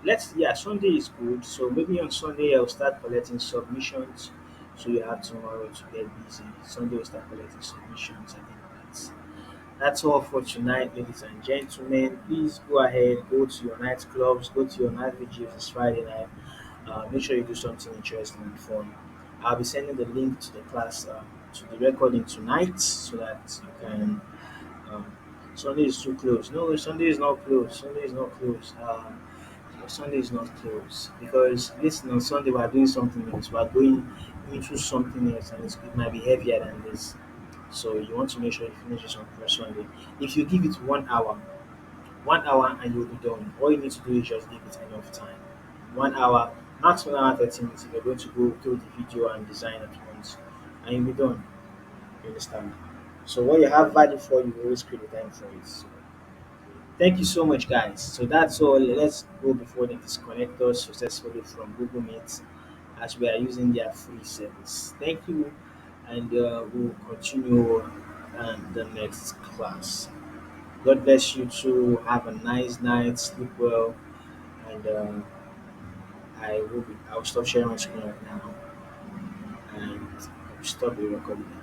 Sunday is good. So maybe on Sunday I'll start collecting submissions. So you have tomorrow to get busy. Sunday we'll start collecting submissions. I think that's all for tonight, ladies and gentlemen. Please go ahead, go to your night clubs, go to your night vigils this Friday night. Make sure you do something interesting and fun. I'll be sending the link to the class, to the recording tonight, so that you can. Um, Sunday is too close. No, Sunday is not close. Sunday is not close. Sunday is not close because listen, on Sunday we are doing something else. We are going into something else, and it might be heavier than this. So you want to make sure you finish this on first Sunday. If you give it 1 hour, 1 hour, and you'll be done. All you need to do is just give it enough time. 1 hour, max 1 hour 30 minutes. If you're going to go through the video and design at once, and you'll be done. You understand? So what you have value for, you always create the time for it. So thank you so much, guys. So that's all. Let's go before they disconnect us successfully from Google Meet. as we are using their free service. Thank you, and we'll continue the next class. God bless you too. Have a nice night. Sleep well, and I will stop sharing my screen right now, and I'll stop the recording.